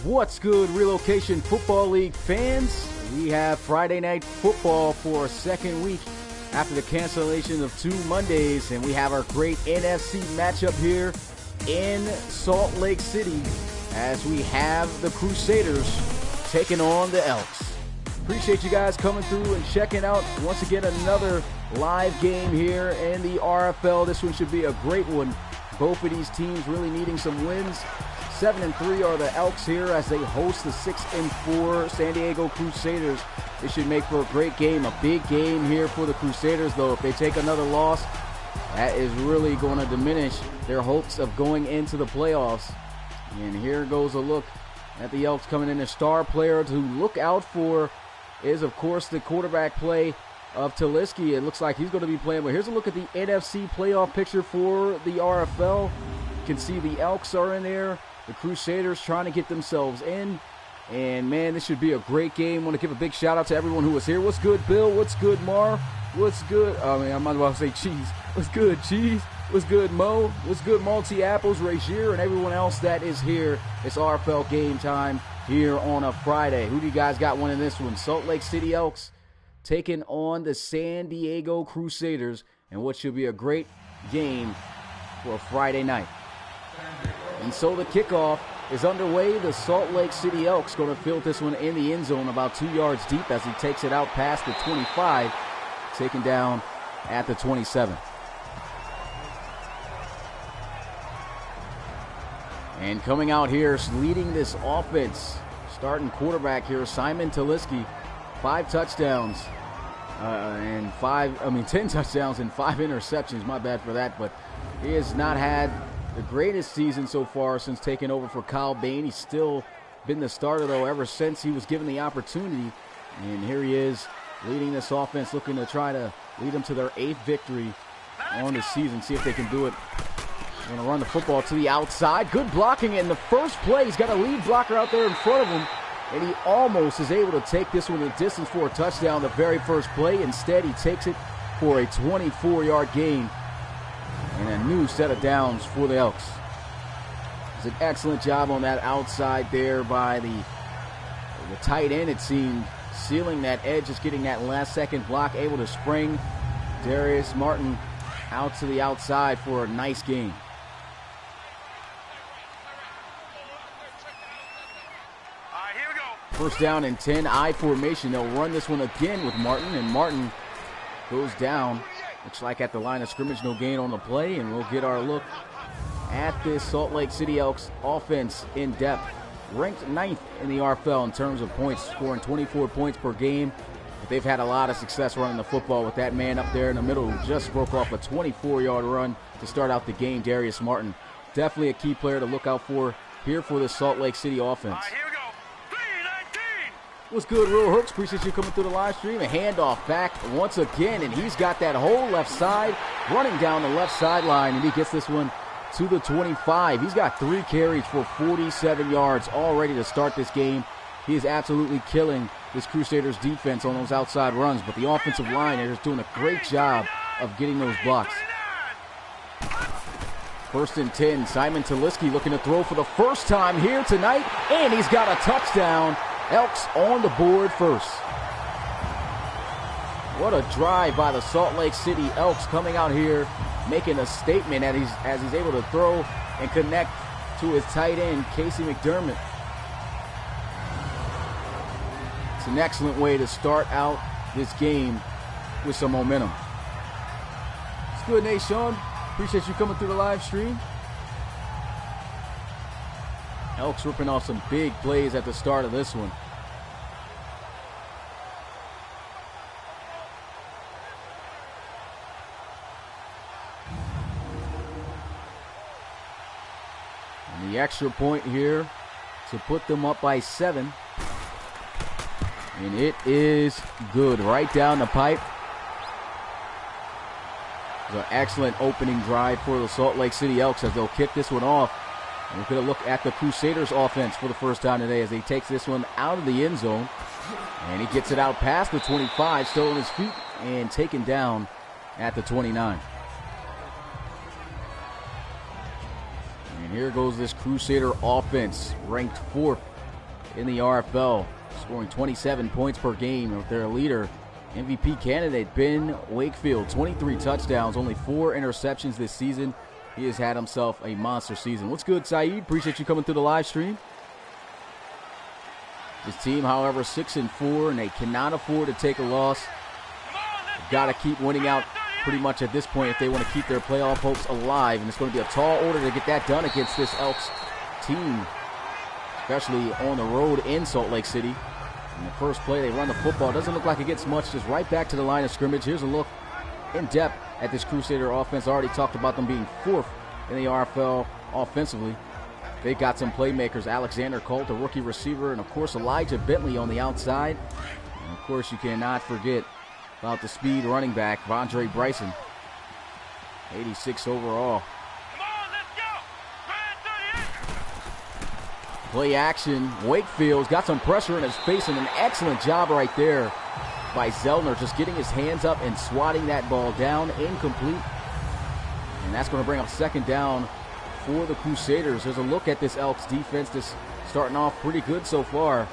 What's good, Relocation Football League fans? We have Friday Night Football for a second week after the cancellation of 2 Mondays, and we have our great NFC matchup here in Salt Lake City as we have the Crusaders taking on the Elks. Appreciate you guys coming through and checking out once again another live game here in the RFL. This one should be a great one. Both of these teams really needing some wins. 7-3 are the Elks here as they host the 6-4 San Diego Crusaders. It should make for a great game, a big game here for the Crusaders, though. If they take another loss, that is really going to diminish their hopes of going into the playoffs. And here goes a look at the Elks coming in. A star player to look out for is, of course, the quarterback play of Taliski. It looks like he's going to be playing. But here's a look at the NFC playoff picture for the RFL. You can see the Elks are in there. The Crusaders trying to get themselves in. And, man, this should be a great game. I want to give a big shout-out to everyone who was here. What's good, Bill? What's good, Mar? What's good? I might as well say Cheese. What's good, Cheese? What's good, Mo? What's good, Multi Apples, Ragier, and everyone else that is here. It's RFL game time here on a Friday. Who do you guys got winning this one? Salt Lake City Elks taking on the San Diego Crusaders, and what should be a great game for a Friday night. And so the kickoff is underway. The Salt Lake City Elks going to field this one in the end zone about 2 yards deep as he takes it out past the 25, taken down at the 27. And coming out here, leading this offense, starting quarterback here, Simon Taliski, 5 touchdowns and 10 touchdowns and 5 interceptions. My bad for that, but he has not had the greatest season so far since taking over for Kyle Bain. He's still been the starter, though, ever since he was given the opportunity. And here he is leading this offense, looking to try to lead them to their 8th victory on the season. See if they can do it. Going to run the football to the outside. Good blocking in the first play. He's got a lead blocker out there in front of him, and he almost is able to take this one the distance for a touchdown the very first play. Instead, he takes it for a 24-yard gain and a new set of downs for the Elks. It's an excellent job on that outside there by the tight end, it seemed, sealing that edge, just getting that last-second block, able to spring Darius Martin out to the outside for a nice gain. First down and 10, I formation. They'll run this one again with Martin, and Martin goes down. Looks like at the line of scrimmage, no gain on the play, and we'll get our look at this Salt Lake City Elks offense in depth. Ranked 9th in the RFL in terms of points, scoring 24 points per game. But they've had a lot of success running the football with that man up there in the middle who just broke off a 24-yard run to start out the game, Darius Martin. Definitely a key player to look out for here for the Salt Lake City offense. What's good, Real Hooks? Appreciate you coming through the live stream. A handoff back once again, and he's got that whole left side running down the left sideline, and he gets this one to the 25. He's got 3 carries for 47 yards all ready to start this game. He is absolutely killing this Crusaders defense on those outside runs, but the offensive line is doing a great job of getting those blocks. First and 10, Simon Taliski looking to throw for the first time here tonight, and he's got a touchdown. Elks on the board first. What a drive by the Salt Lake City Elks, coming out here making a statement as he's able to throw and connect to his tight end, Casey McDermott. It's an excellent way to start out this game with some momentum. It's good, Nate Sean. Appreciate you coming through the live stream. Elks ripping off some big plays at the start of this one. extra point here to put them up by 7. And it is good. Right down the pipe. It's an excellent opening drive for the Salt Lake City Elks as they'll kick this one off. And we're going to look at the Crusaders offense for the first time today as he takes this one out of the end zone. And he gets it out past the 25, still on his feet, and taken down at the 29. And here goes this Crusader offense, ranked 4th in the RFL, scoring 27 points per game with their leader, MVP candidate Ben Wakefield. 23 touchdowns, only 4 interceptions this season. He has had himself a monster season. What's good, Saeed? Appreciate you coming through the live stream. This team, however, 6-4, and they cannot afford to take a loss. They've got to keep winning out pretty much at this point if they want to keep their playoff hopes alive. And it's going to be a tall order to get that done against this Elks team, especially on the road in Salt Lake City. In the first play, they run the football. Doesn't look like it gets much, just right back to the line of scrimmage. Here's a look in depth at this Crusader offense. I already talked about them being 4th in the RFL offensively. They got some playmakers. Alexander Colt, a rookie receiver, and of course Elijah Bentley on the outside. And of course you cannot forget about the speed running back, Vondre Bryson, 86 overall. Play action. Wakefield's got some pressure in his face, and an excellent job right there by Zellner, just getting his hands up and swatting that ball down. Incomplete. And that's going to bring up second down for the Crusaders. There's a look at this Elks defense that's starting off pretty good so far.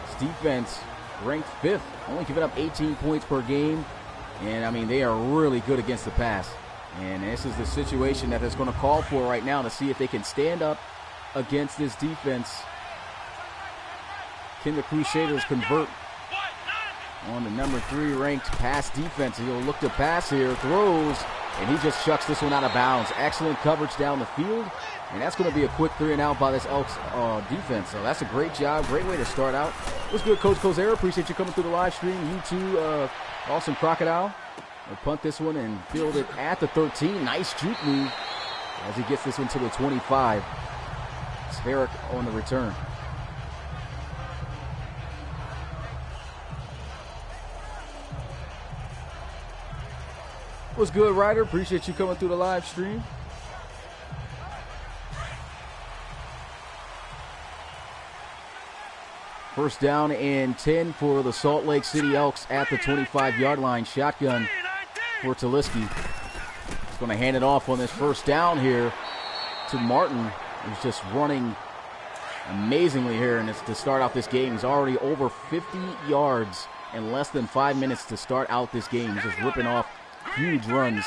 This defense ranked 5th, only giving up 18 points per game. And, I mean, they are really good against the pass. And this is the situation that is going to call for right now to see if they can stand up against this defense. Can the Crusaders convert on the number 3 ranked pass defense? He'll look to pass here, throws, and he just chucks this one out of bounds. Excellent coverage down the field, and that's going to be a quick 3 and out by this Elks defense. So that's a great job, great way to start out. What's good, Coach Cozera? Appreciate you coming through the live stream. You too, Awesome Crocodile. We'll punt this one and field it at the 13. Nice juke move as he gets this one to the 25. Spheric on the return. What's good, Ryder? Appreciate you coming through the live stream. First down and 10 for the Salt Lake City Elks at the 25-yard line. Shotgun for Taliski. He's going to hand it off on this first down here to Martin, who's just running amazingly here and to start out this game. He's already over 50 yards in less than 5 minutes to start out this game. He's just ripping off huge runs.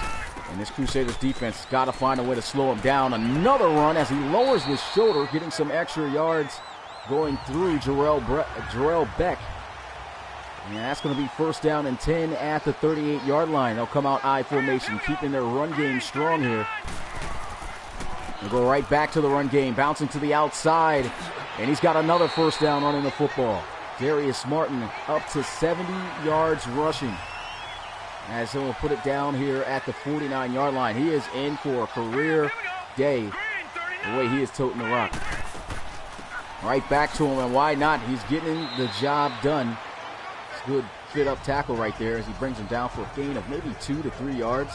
And this Crusaders defense has got to find a way to slow him down. Another run as he lowers his shoulder, getting some extra yards going through Jarrell Beck. And that's going to be first down and 10 at the 38-yard line. They'll come out I formation, keeping their run game strong here. They'll go right back to the run game, bouncing to the outside. And he's got another first down running the football. Darius Martin up to 70 yards rushing, as he'll put it down here at the 49-yard line. He is in for a career day the way he is toting the rock. Right back to him, and why not? He's getting the job done. It's a good fit-up tackle right there as he brings him down for a gain of maybe 2 to 3 yards.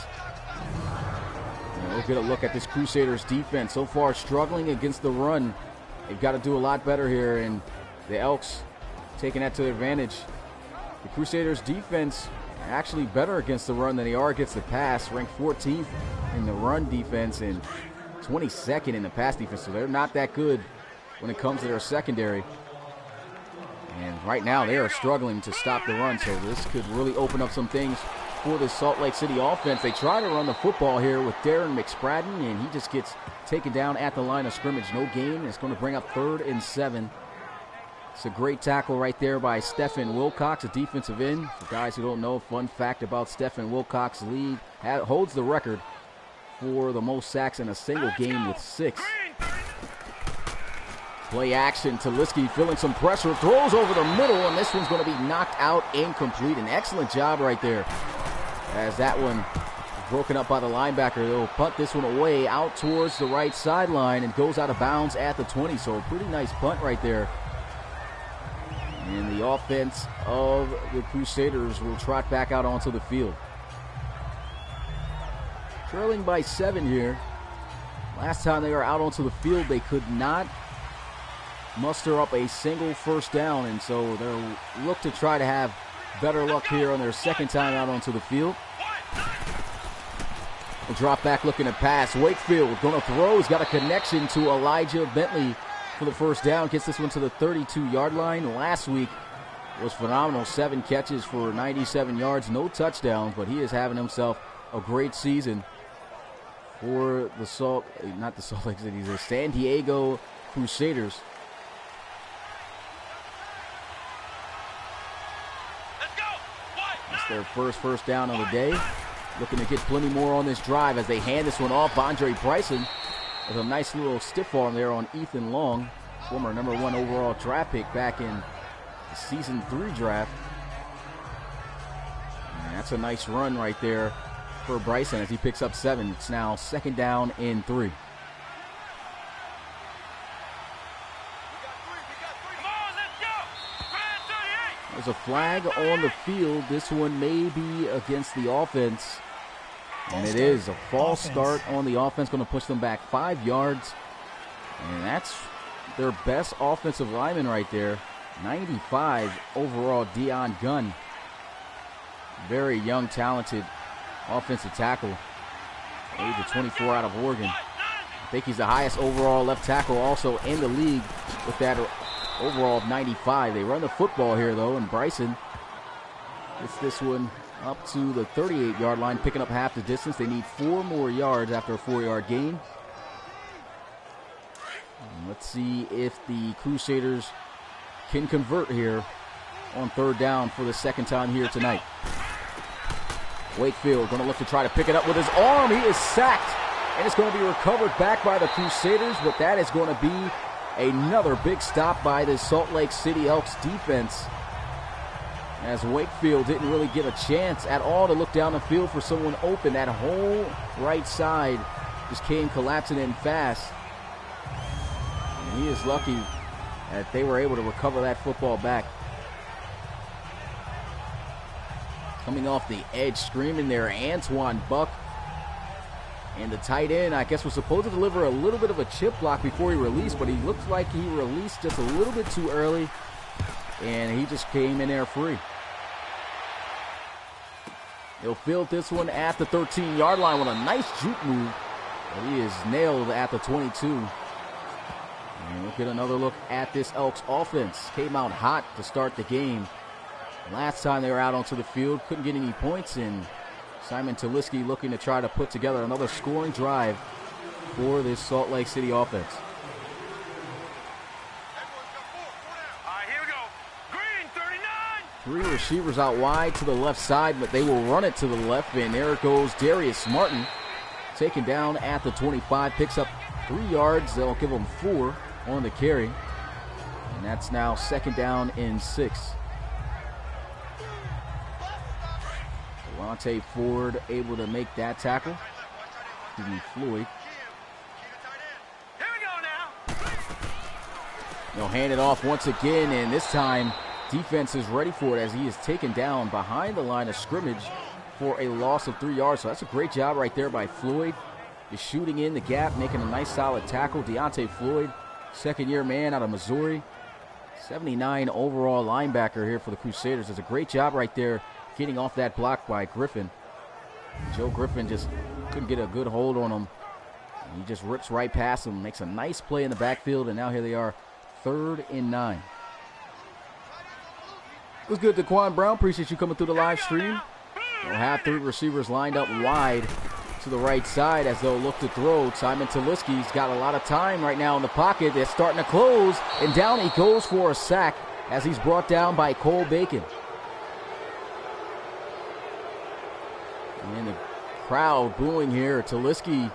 And we'll get a look at this Crusaders defense. So far struggling against the run. They've got to do a lot better here, and the Elks taking that to their advantage. The Crusaders defense actually better against the run than they are against the pass, ranked 14th in the run defense and 22nd in the pass defense, so they're not that good when it comes to their secondary. And right now they are struggling to stop the run, so this could really open up some things for the Salt Lake City offense. They try to run the football here with Darren McSpradden, and he just gets taken down at the line of scrimmage. No gain. It's going to bring up 3rd and 7. It's a great tackle right there by Stephen Wilcox, a defensive end. For guys who don't know, fun fact about Stephen Wilcox, holds the record for the most sacks in a single game with 6. Play action, Taliski feeling some pressure, throws over the middle, and this one's going to be knocked out incomplete. An excellent job right there, as that one broken up by the linebacker. They'll punt this one away out towards the right sideline and goes out of bounds at the 20. So a pretty nice punt right there. And the offense of the Crusaders will trot back out onto the field. Trailing by 7 here. Last time they were out onto the field, they could not muster up a single first down, and so they'll look to try to have better luck here on their second time out onto the field. A drop back looking to pass. Wakefield going to throw. He's got a connection to Elijah Bentley for the first down. Gets this one to the 32-yard line. Last week was phenomenal. 7 catches for 97 yards, no touchdowns, but he is having himself a great season for the Salt Lake City, the San Diego Crusaders. That's their first down of the day. Looking to get plenty more on this drive as they hand this one off. Andre Bryson with a nice little stiff arm there on Ethan Long, former number 1 overall draft pick back in the season 3 draft. And that's a nice run right there for Bryson as he picks up 7. It's now 2nd down and 3. There's a flag on the field. This one may be against the offense. And it is a false start on the offense, going to push them back 5 yards. And that's their best offensive lineman right there. 95 overall, Dion Gunn. Very young, talented offensive tackle. Age of 24 out of Oregon. I think he's the highest overall left tackle also in the league with that overall of 95. They run the football here, though, and Bryson gets this one up to the 38-yard line, picking up half the distance. They need 4 more yards after a 4-yard gain. And let's see if the Crusaders can convert here on 3rd down for the 2nd time here tonight. Wakefield going to look to try to pick it up with his arm. He is sacked, and it's going to be recovered back by the Crusaders, but that is going to be another big stop by the Salt Lake City Elks defense, as Wakefield didn't really get a chance at all to look down the field for someone open. That whole right side just came collapsing in fast. And he is lucky that they were able to recover that football back. Coming off the edge, screaming there, Antoine Buck. And the tight end, I guess, was supposed to deliver a little bit of a chip block before he released, but he looks like he released just a little bit too early, and he just came in there free. He'll field this one at the 13-yard line with a nice juke move, but he is nailed at the 22. And we'll get another look at this Elks offense. Came out hot to start the game. Last time they were out onto the field, couldn't get any points in. Simon Taliski looking to try to put together another scoring drive for this Salt Lake City offense. Here we go. Green 39. 3 receivers out wide to the left side, but they will run it to the left, and there goes Darius Martin, taken down at the 25, picks up 3 yards. They'll give him 4 on the carry, and that's now 2nd down and 6. Devontae Ford able to make that tackle. Stephen Floyd. Here we go now. They'll hand it off once again, and this time defense is ready for it as he is taken down behind the line of scrimmage for a loss of 3 yards. So that's a great job right there by Floyd. Just shooting in the gap, making a nice solid tackle. Deontay Floyd, 2nd-year man out of Missouri. 79 overall linebacker here for the Crusaders. Does a great job right there getting off that block by Griffin. Joe Griffin just couldn't get a good hold on him. And he just rips right past him, makes a nice play in the backfield, and now here they are, 3rd and 9. It was good, Daquan Brown. Appreciate you coming through the live stream. They'll have 3 receivers lined up wide to the right side as they'll look to throw. Simon Taliski's got a lot of time right now in the pocket. They're starting to close, and down he goes for a sack as he's brought down by Cole Bacon. And the crowd booing here. Taliski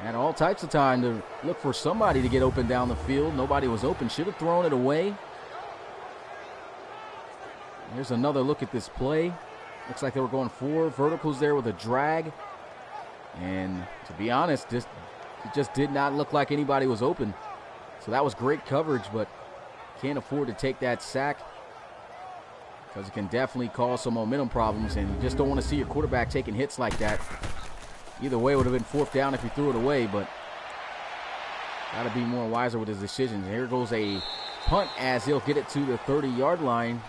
had all types of time to look for somebody to get open down the field. Nobody was open. Should have thrown it away. Here's another look at this play. Looks like they were going 4 verticals there with a drag. And to be honest, it just did not look like anybody was open. So that was great coverage, but can't afford to take that sack because it can definitely cause some momentum problems, and you just don't want to see your quarterback taking hits like that. Either way, it would have been fourth down if he threw it away, but got to be more wiser with his decisions. Here goes a punt as he'll get it to the 30-yard line.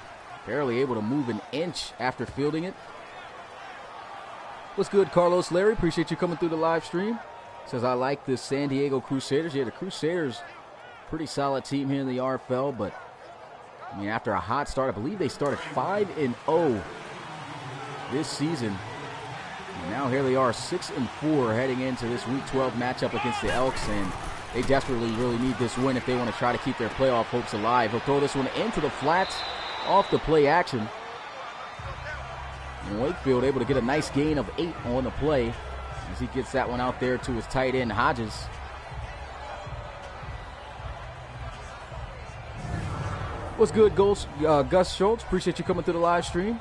Barely able to move an inch after fielding it. What's good, Carlos Larry? Appreciate you coming through the live stream. Says, I like the San Diego Crusaders. Yeah, the Crusaders, pretty solid team here in the RFL, but I mean, after a hot start, I believe they started 5-0 this season. And now here they are, 6-4, heading into this Week 12 matchup against the Elks, and they desperately really need this win if they want to try to keep their playoff hopes alive. He'll throw this one into the flats off the play action. And Wakefield able to get a nice gain of 8 on the play as he gets that one out there to his tight end, Hodges. What's good, Gus Schultz? Appreciate you coming through the live stream.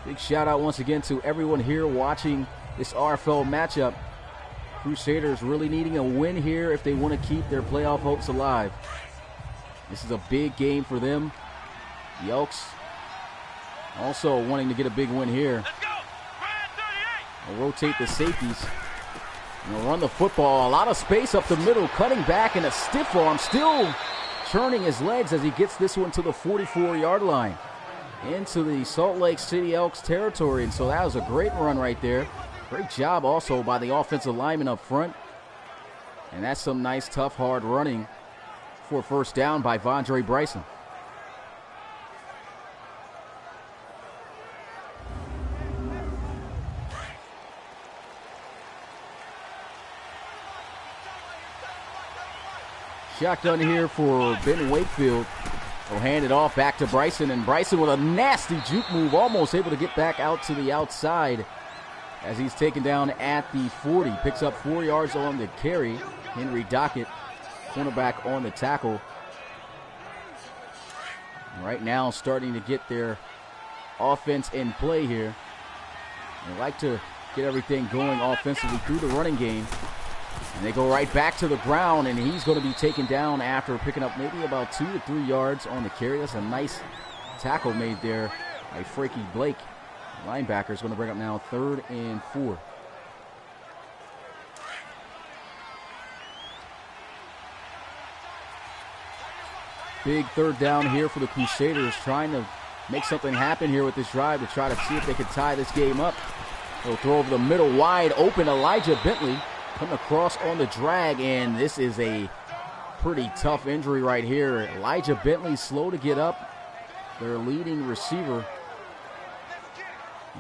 Big shout out once again to everyone here watching this RFL matchup. Crusaders really needing a win here if they want to keep their playoff hopes alive. This is a big game for them. The Elks also wanting to get a big win here. They'll rotate the safeties. And they'll run the football. A lot of space up the middle, cutting back, and a stiff arm still churning his legs as he gets this one to the 44-yard line into the Salt Lake City Elks territory. And so that was a great run right there. Great job also by the offensive lineman up front. And that's some nice, tough, hard running for first down by Vondre Bryson. Shotgun here for Ben Wakefield. He'll hand it off back to Bryson, and Bryson with a nasty juke move, almost able to get back out to the outside as he's taken down at the 40. Picks up 4 yards on the carry. Henry Dockett, cornerback on the tackle. Right now starting to get their offense in play here. They like to get everything going offensively through the running game. And they go right back to the ground, and he's going to be taken down after picking up maybe about 2 to 3 yards on the carry. That's a nice tackle made there by Frankie Blake. The linebacker is going to bring up now 3rd and 4. Big third down here for the Crusaders, trying to make something happen here with this drive to try to see if they can tie this game up. They'll throw over the middle, wide open. Elijah Bentley coming across on the drag, and this is a pretty tough injury right here. Elijah Bentley slow to get up, their leading receiver.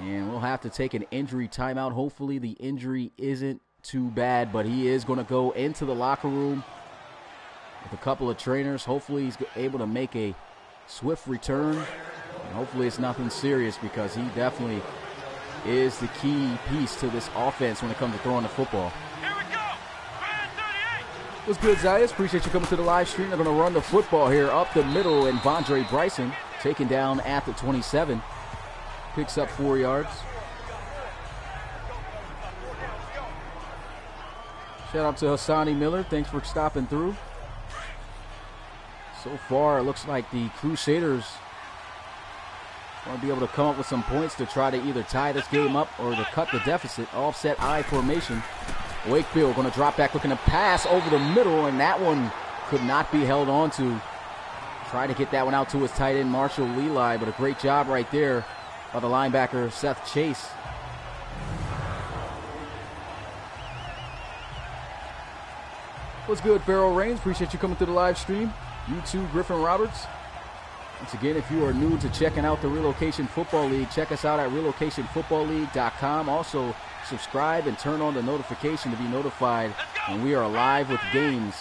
And we'll have to take an injury timeout. Hopefully the injury isn't too bad, but he is going to go into the locker room with a couple of trainers. Hopefully he's able to make a swift return. And hopefully it's nothing serious, because he definitely is the key piece to this offense when it comes to throwing the football. What's good, Zayas? Appreciate you coming to the live stream. They're going to run the football here up the middle, and Vondre Bryson taken down at the 27. Picks up 4 yards. Shout out to Hassani Miller. Thanks for stopping through. So far, it looks like the Crusaders want to be able to come up with some points to try to either tie this game up or to cut the deficit. Offset I formation. Wakefield going to drop back, looking to pass over the middle, and that one could not be held on to. Try to get that one out to his tight end, Marshall Leli, but a great job right there by the linebacker, Seth Chase. What's good, Farrell Raines? Appreciate you coming through the live stream. You too, Griffin Roberts. Once again, if you are new to checking out the Relocation Football League, check us out at relocationfootballleague.com. Also, subscribe and turn on the notification to be notified when we are live with games.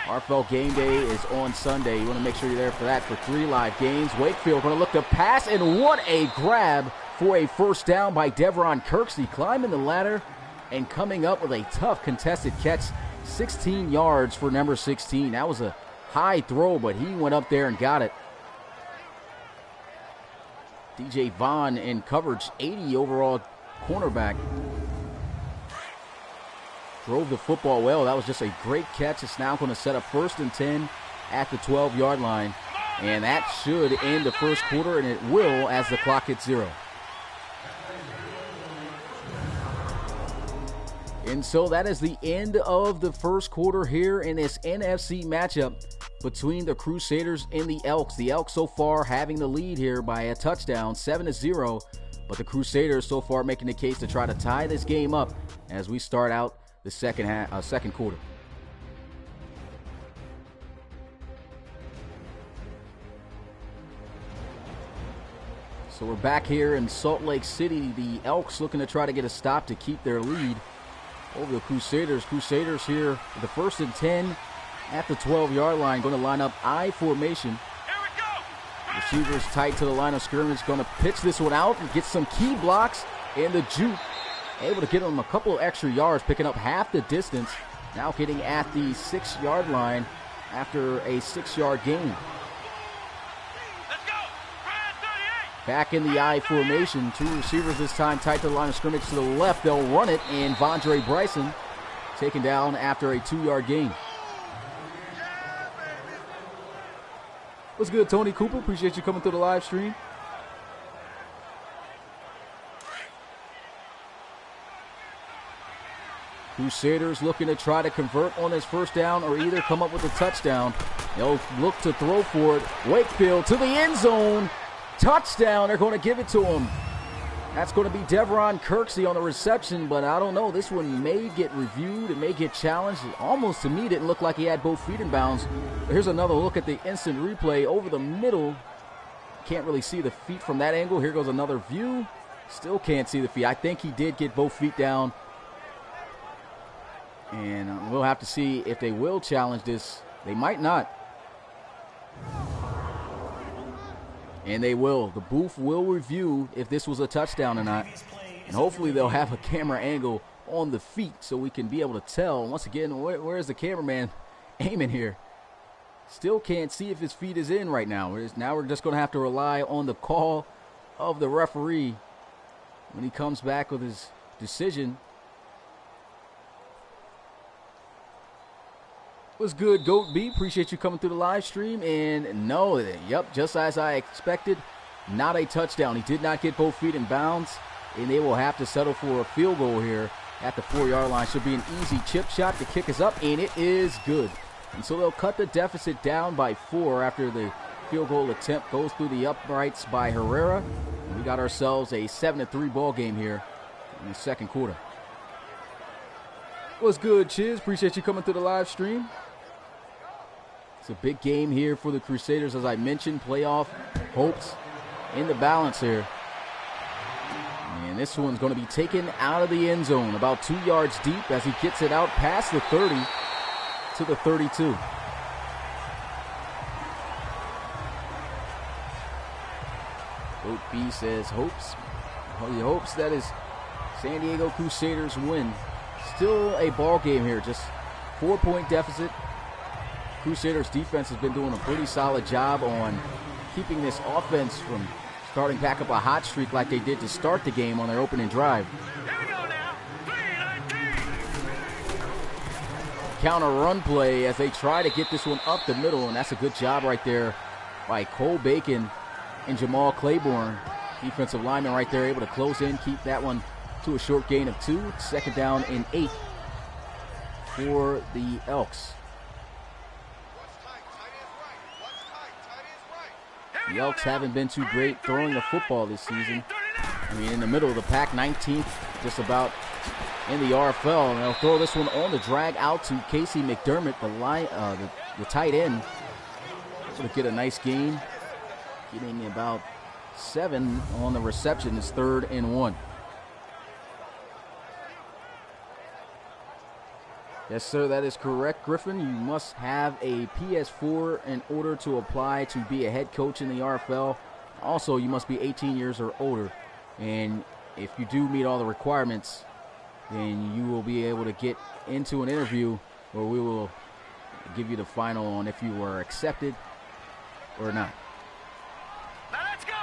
RFL Game Day is on Sunday. You want to make sure you're there for that for 3 live games. Wakefield going to look to pass, and what a grab for a first down by Devron Kirksey. Climbing the ladder and coming up with a tough contested catch. 16 yards for number 16. That was a high throw, but he went up there and got it. DJ Vaughn in coverage, 80 overall cornerback. drove the football well. That was just a great catch. It's now going to set up 1st and 10 at the 12-yard line. And that should end the first quarter, and it will as the clock hits 0. And so that is the end of the first quarter here in this NFC matchup between the Crusaders and the Elks. The Elks so far having the lead here by a touchdown, 7-0. But the Crusaders so far making the case to try to tie this game up as we start out the second quarter. So we're back here in Salt Lake City. The Elks looking to try to get a stop to keep their lead over the Crusaders. Crusaders here with the 1st and 10 at the 12-yard line. Going to line up I formation. Receivers tight to the line of scrimmage. Going to pitch this one out and get some key blocks. And the juke able to get them a couple of extra yards, picking up half the distance. Now getting at the 6-yard line after a 6-yard gain. Back in the I formation. 2 receivers this time tight to the line of scrimmage to the left. They'll run it, and Vondre Bryson taken down after a 2-yard gain. What's good, Tony Cooper? Appreciate you coming through the live stream. Crusaders looking to try to convert on this first down or either come up with a touchdown. They'll look to throw for it. Wakefield to the end zone. Touchdown. They're going to give it to him. That's going to be Devron Kirksey on the reception, but I don't know. This one may get reviewed. It may get challenged. It almost, to me, didn't look like he had both feet in bounds. But here's another look at the instant replay over the middle. Can't really see the feet from that angle. Here goes another view. Still can't see the feet. I think he did get both feet down. And we'll have to see if they will challenge this. They might not. And they will. The booth will review if this was a touchdown or not. And hopefully they'll have a camera angle on the feet so we can be able to tell. Once again, where's the cameraman aiming here? Still can't see if his feet is in right now. Now we're just going to have to rely on the call of the referee when he comes back with his decision. What's good, Goat B? Appreciate you coming through the live stream. And no, yep, just as I expected, not a touchdown. He did not get both feet in bounds, and they will have to settle for a field goal here at the 4-yard line. Should be an easy chip shot to kick us up, and it is good. And so they'll cut the deficit down by 4 after the field goal attempt goes through the uprights by Herrera. And we got ourselves a 7-3 ball game here in the second quarter. What's good, Chiz? Appreciate you coming through the live stream. It's a big game here for the Crusaders, as I mentioned. Playoff hopes in the balance here. And this one's going to be taken out of the end zone about 2 yards deep as he gets it out past the 30 to the 32. Goat B says hopes. He hopes that his San Diego Crusaders win. Still a ball game here, just 4-point deficit. Crusaders defense has been doing a pretty solid job on keeping this offense from starting back up a hot streak like they did to start the game on their opening drive. Here we go now. 3-19. Counter run play as they try to get this one up the middle, and that's a good job right there by Cole Bacon and Jamal Claiborne. Defensive lineman right there able to close in, keep that one to a short gain of 2. Second down and 8 for the Elks. The Elks haven't been too great throwing the football this season. I mean, in the middle of the pack, 19th, just about in the RFL. And they'll throw this one on the drag out to Casey McDermott, the tight end. Able to get a nice gain, getting about 7 on the reception. It's 3rd and 1. Yes, sir, that is correct, Griffin. You must have a PS4 in order to apply to be a head coach in the RFL. Also, you must be 18 years or older. And if you do meet all the requirements, then you will be able to get into an interview where we will give you the final on if you were accepted or not. Now let's go.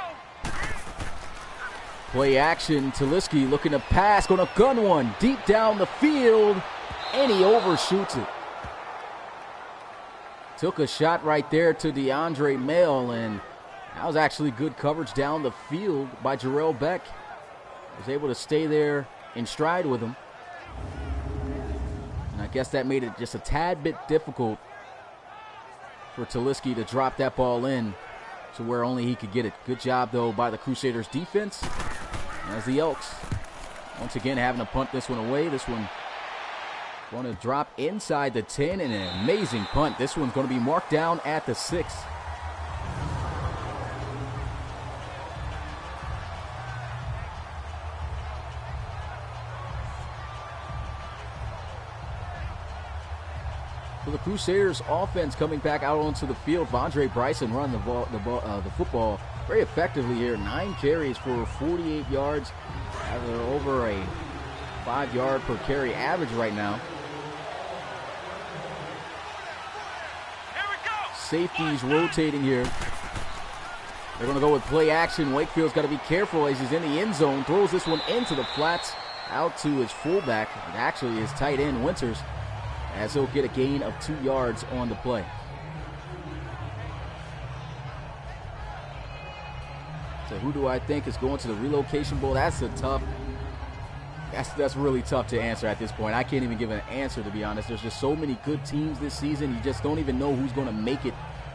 Play action. Taliski looking to pass. Going to gun one deep down the field. and he overshoots it. Took a shot right there to DeAndre Mail, and that was actually good coverage down the field by Jarrell Beck. Was able to stay there in stride with him. And I guess that made it just a tad bit difficult for Taliski to drop that ball in to where only he could get it. Good job, though, by the Crusaders defense. As the Elks, once again, having to punt this one away. This one going to drop inside the 10, and an amazing punt. This one's going to be marked down at the 6. So the Crusaders offense coming back out onto the field. Vondre Bryson running the football very effectively here. 9 carries for 48 yards. They're over a 5-yard per carry average right now. Safeties rotating here. They're going to go with play action. Wakefield's got to be careful as he's in the end zone. Throws this one into the flats out to his fullback, and actually his tight end, Winters, as he'll get a gain of 2 yards on the play. So who do I think is going to the relocation bowl? That's really tough to answer at this point. I can't even give an answer, to be honest. There's just so many good teams this season. You just don't even know who's going to make it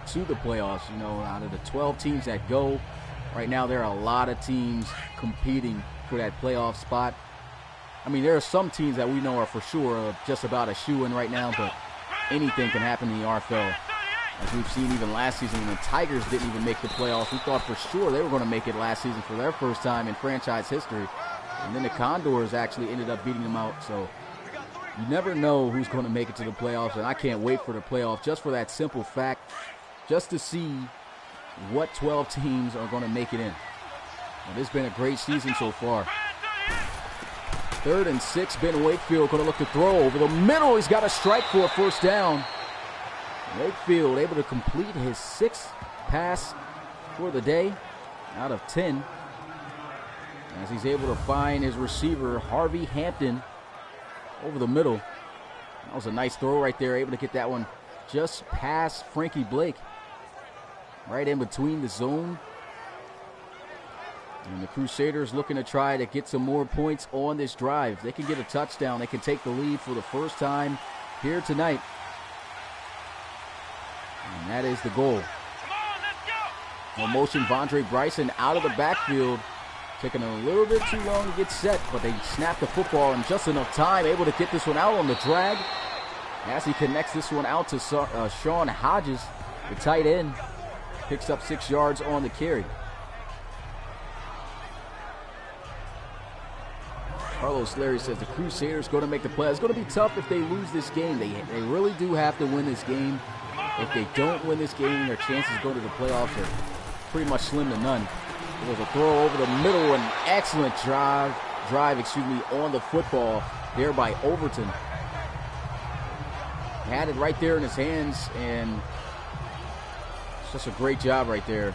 to the playoffs. You know, out of the 12 teams that go, right now there are a lot of teams competing for that playoff spot. I mean, there are some teams that we know are for sure just about a shoe-in right now, but anything can happen in the RFL. As we've seen even last season when the Tigers didn't even make the playoffs, we thought for sure they were going to make it last season for their first time in franchise history. And then the Condors actually ended up beating them out. So you never know who's going to make it to the playoffs, and I can't wait for the playoffs just for that simple fact, just to see what 12 teams are going to make it in. Well, this has been a great season so far. 3rd and 6, Ben Wakefield going to look to throw over the middle. He's got a strike for a first down. Wakefield able to complete his 6th pass for the day out of 10. As he's able to find his receiver, Harvey Hampton, over the middle. That was a nice throw right there, able to get that one just past Frankie Blake. Right in between the zone. And the Crusaders looking to try to get some more points on this drive. They can get a touchdown. They can take the lead for the first time here tonight. And that is the goal. No motion, Vondre Bryson out of the backfield. Taking a little bit too long to get set, but they snap the football in just enough time. Able to get this one out on the drag. As he connects this one out to Sean Hodges, the tight end. Picks up 6 yards on the carry. Carlos Larry says the Crusaders going to make the play. It's going to be tough if they lose this game. They really do have to win this game. If they don't win this game, their chances to go to the playoffs are pretty much slim to none. There was a throw over the middle, an excellent drive on the football there by Overton. Had it right there in his hands, and it's just a great job right there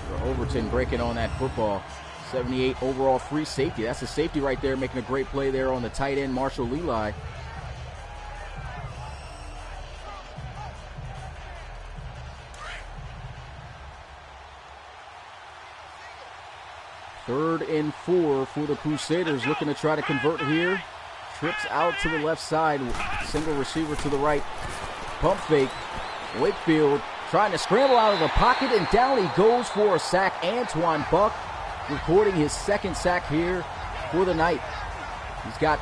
for Overton breaking on that football. 78 overall free safety. That's a safety right there, making a great play there on the tight end, Marshall Leli. Third and 4 for the Crusaders, looking to try to convert here. Trips out to the left side, single receiver to the right. Pump fake. Wakefield trying to scramble out of the pocket, and down he goes for a sack. Antoine Buck recording his 2nd sack here for the night. He's got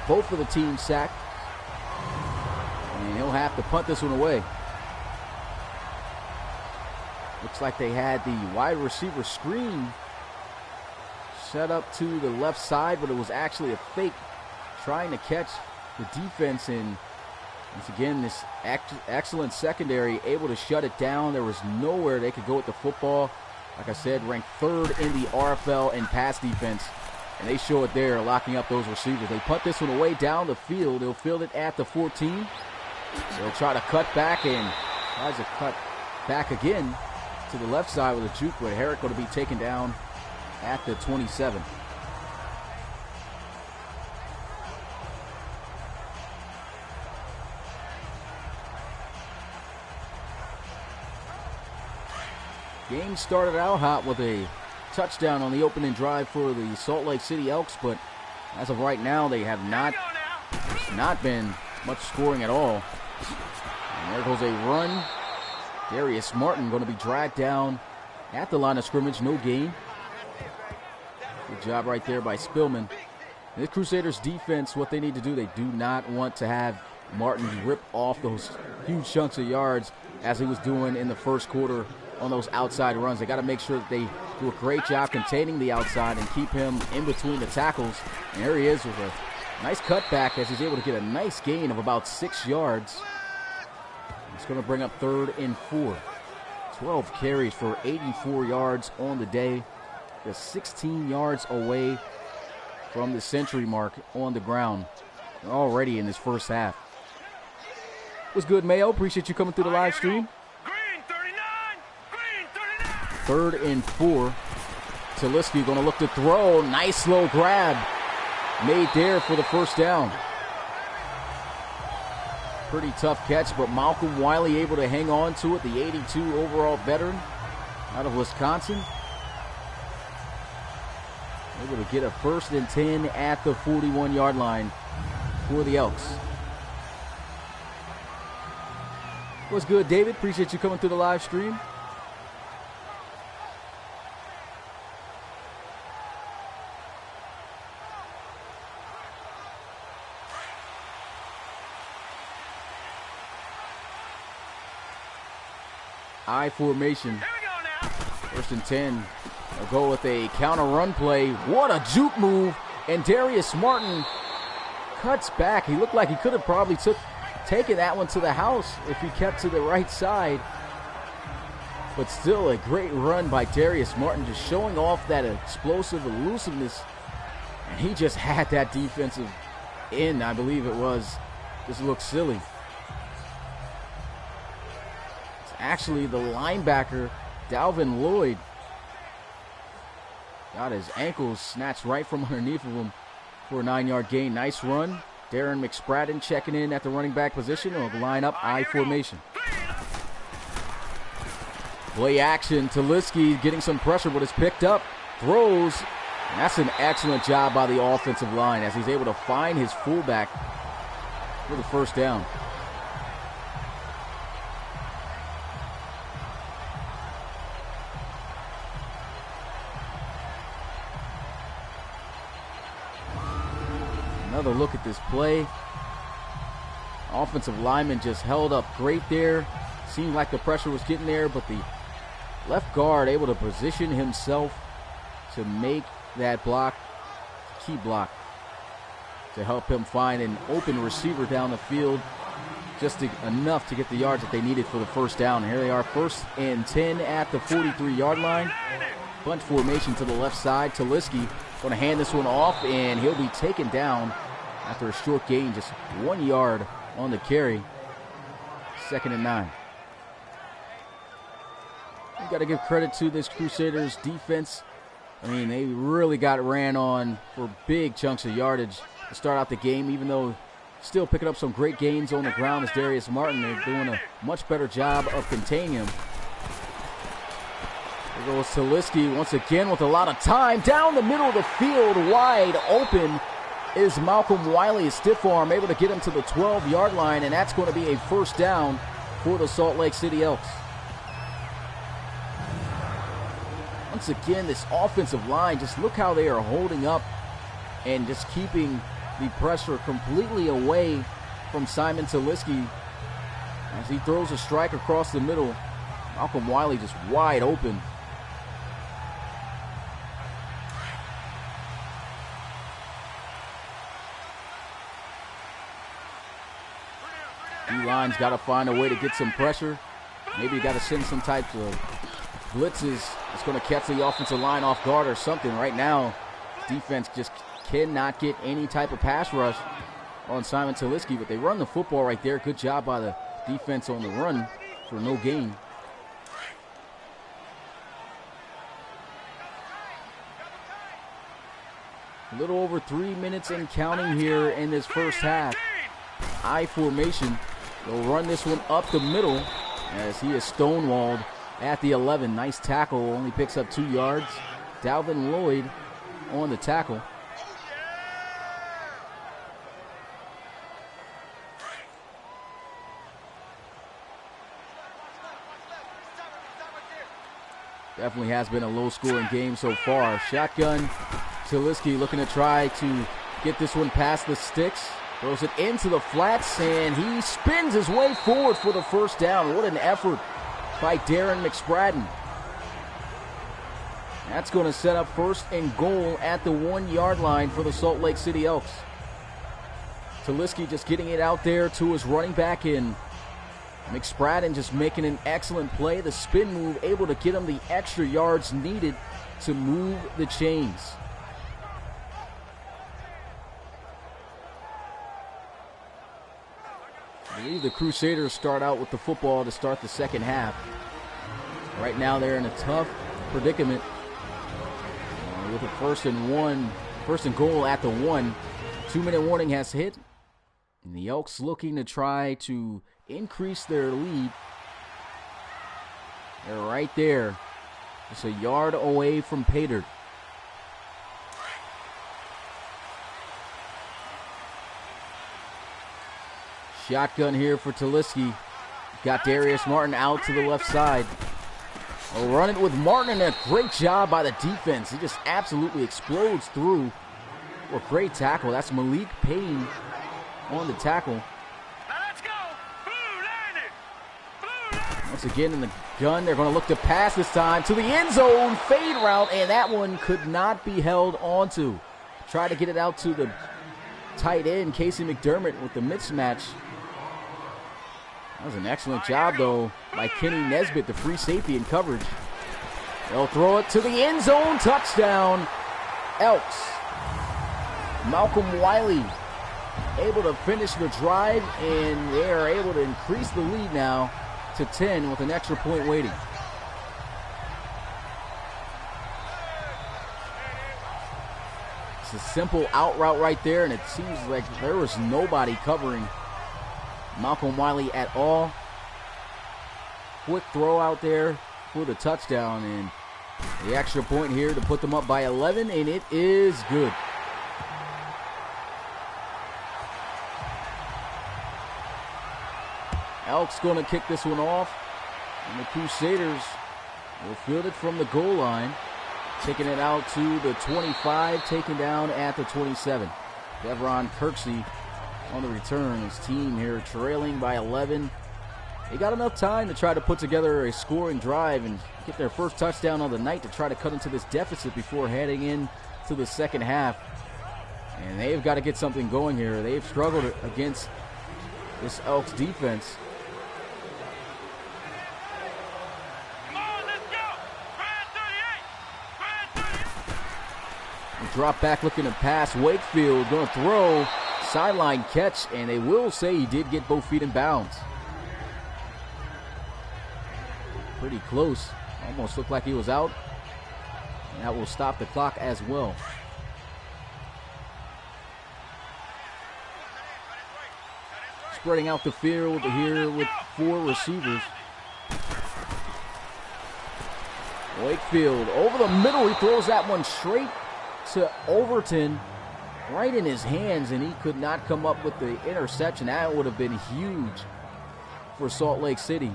both of the teams sacked, and he'll have to punt this one away. Looks like they had the wide receiver screen set up to the left side, but it was actually a fake trying to catch the defense. And once again, this excellent secondary able to shut it down. There was nowhere they could go with the football. Like I said, ranked 3rd in the RFL in pass defense, and they show it there, locking up those receivers. They punt this one away down the field. They'll field it at the 14. They'll try to cut back, and tries to cut back again to the left side with a juke, but Herrick going to be taken down at the 27. Game started out hot with a touchdown on the opening drive for the Salt Lake City Elks, but as of right now, they have not been much scoring at all. And there goes a run. Darius Martin going to be dragged down at the line of scrimmage, no gain. Good job right there by Spillman. The Crusaders defense, what they need to do, they do not want to have Martin rip off those huge chunks of yards as he was doing in the first quarter on those outside runs. They got to make sure that they do a great job containing the outside and keep him in between the tackles. And there he is with a nice cutback as he's able to get a nice gain of about 6 yards. It's going to bring up 3rd and 4. 12 carries for 84 yards on the day. Just 16 yards away from the century mark on the ground already in this first half. What's good, Mayo? Appreciate you coming through the live stream. Green 39. 3rd and 4. Taliski going to look to throw. Nice slow grab made there for the first down. Pretty tough catch, but Malcolm Wiley able to hang on to it, the 82 overall veteran out of Wisconsin. Able to get a 1st and 10 at the 41-yard line for the Elks. What's good, David? Appreciate you coming through the live stream. I formation. Here we go now. 1st and 10. They'll go with a counter run play. What a juke move. And Darius Martin cuts back. He looked like he could have probably taken that one to the house if he kept to the right side. But still a great run by Darius Martin, just showing off that explosive elusiveness. And he just had that defensive end, I believe it was. Just looked silly. Actually, the linebacker, Dalvin Lloyd, got his ankles snatched right from underneath of him for a 9-yard gain. Nice run. Darren McSpradden checking in at the running back position. Will line up I formation. Play action. Taliski getting some pressure, but it's picked up. Throws. And that's an excellent job by the offensive line as he's able to find his fullback for the first down. Another look at this play. Offensive lineman just held up great there. Seemed like the pressure was getting there, but the left guard able to position himself to make that block, key block, to help him find an open receiver down the field, just enough to get the yards that they needed for the first down. And here they are, 1st and 10 at the 43-yard line. Bunch formation to the left side. Taliski going to hand this one off, and he'll be taken down after a short gain, just 1 yard on the carry. 2nd and 9. You got to give credit to this Crusaders defense. I mean, they really got ran on for big chunks of yardage to start out the game, even though still picking up some great gains on the ground as Darius Martin. They're doing a much better job of containing him. There goes Taliski once again with a lot of time. Down the middle of the field, wide open is Malcolm Wiley, a stiff arm, able to get him to the 12-yard line, and that's going to be a first down for the Salt Lake City Elks. Once again, this offensive line, just look how they are holding up and just keeping the pressure completely away from Simon Taliski as he throws a strike across the middle. Malcolm Wiley just wide open. D-line's got to find a way to get some pressure. Maybe you got to send some types of blitzes that's going to catch the offensive line off guard or something. Right now, defense just cannot get any type of pass rush on Simon Taliski, but they run the football right there. Good job by the defense on the run for no gain. A little over 3 minutes and counting here in this first half. I formation. They'll run this one up the middle as he is stonewalled at the 11. Nice tackle, only picks up 2 yards. Dalvin Lloyd on the tackle. Definitely has been a low-scoring game so far. Shotgun, Taliski looking to try to get this one past the sticks. Throws it into the flats, and he spins his way forward for the first down. What an effort by Darren McSpradden. That's going to set up 1st and goal at the 1-yard line for the Salt Lake City Elks. Taliski just getting it out there to his running back in. McSpradden just making an excellent play. The spin move able to get him the extra yards needed to move the chains. I believe the Crusaders start out with the football to start the second half. Right now they're in a tough predicament with a 1st and goal at the 1. 2-minute warning has hit. And the Elks looking to try to increase their lead. They're right there. Just a yard away from Pater. Shotgun here for Taliski. Got Darius Martin out to the left side. They'll run it with Martin, and a great job by the defense. He just absolutely explodes through. Well, great tackle. That's Malik Payne on the tackle. Once again in the gun, they're going to look to pass this time to the end zone. Fade route, and that one could not be held onto. Try to get it out to the tight end, Casey McDermott, with the mismatch. That was an excellent job, though, by Kenny Nesbitt, the free safety in coverage. They'll throw it to the end zone. Touchdown, Elks. Malcolm Wiley able to finish the drive, and they are able to increase the lead now to 10 with an extra point waiting. It's a simple out route right there, and it seems like there was nobody covering Malcolm Wiley at all. Quick throw out there for the touchdown, and the extra point here to put them up by 11, and it is good. Elks going to kick this one off, and the Crusaders will field it from the goal line, taking it out to the 25, taken down at the 27. Devron Kirksey on the return. His team here trailing by 11. They got enough time to try to put together a scoring drive and get their first touchdown of the night to try to cut into this deficit before heading in to the second half. And they've got to get something going here. They've struggled against this Elks defense. Drop back looking to pass. Wakefield going to throw. Sideline catch, and they will say he did get both feet in bounds. Pretty close. Almost looked like he was out. And that will stop the clock as well. Spreading out the field here with 4 receivers. Wakefield over the middle. He throws that one straight to Overton, right in his hands, and he could not come up with the interception. That would have been huge for Salt Lake City.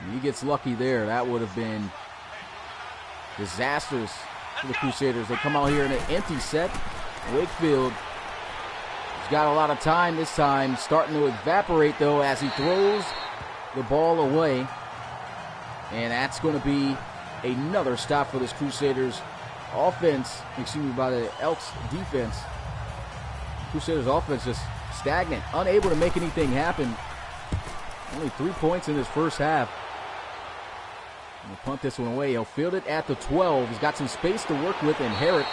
And he gets lucky there. That would have been disastrous for the Crusaders. They come out here in an empty set. Wakefield has got a lot of time this time, starting to evaporate, though, as he throws the ball away. And that's going to be another stop for this Crusaders offense, by the Elks defense. Crusaders offense just stagnant, unable to make anything happen. Only 3 points in this first half. He'll punt this one away. He'll field it at the 12. He's got some space to work with, and Herrick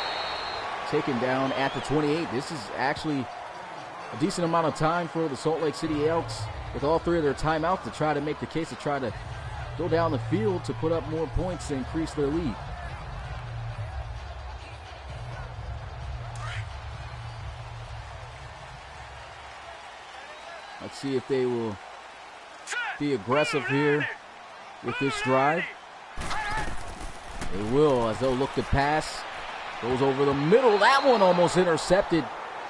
taken down at the 28. This is actually a decent amount of time for the Salt Lake City Elks with all 3 of their timeouts to try to make the case to try to go down the field to put up more points to increase their lead. Let's see if they will be aggressive here with this drive. They will, as they'll look to pass. Goes over the middle. That one almost intercepted.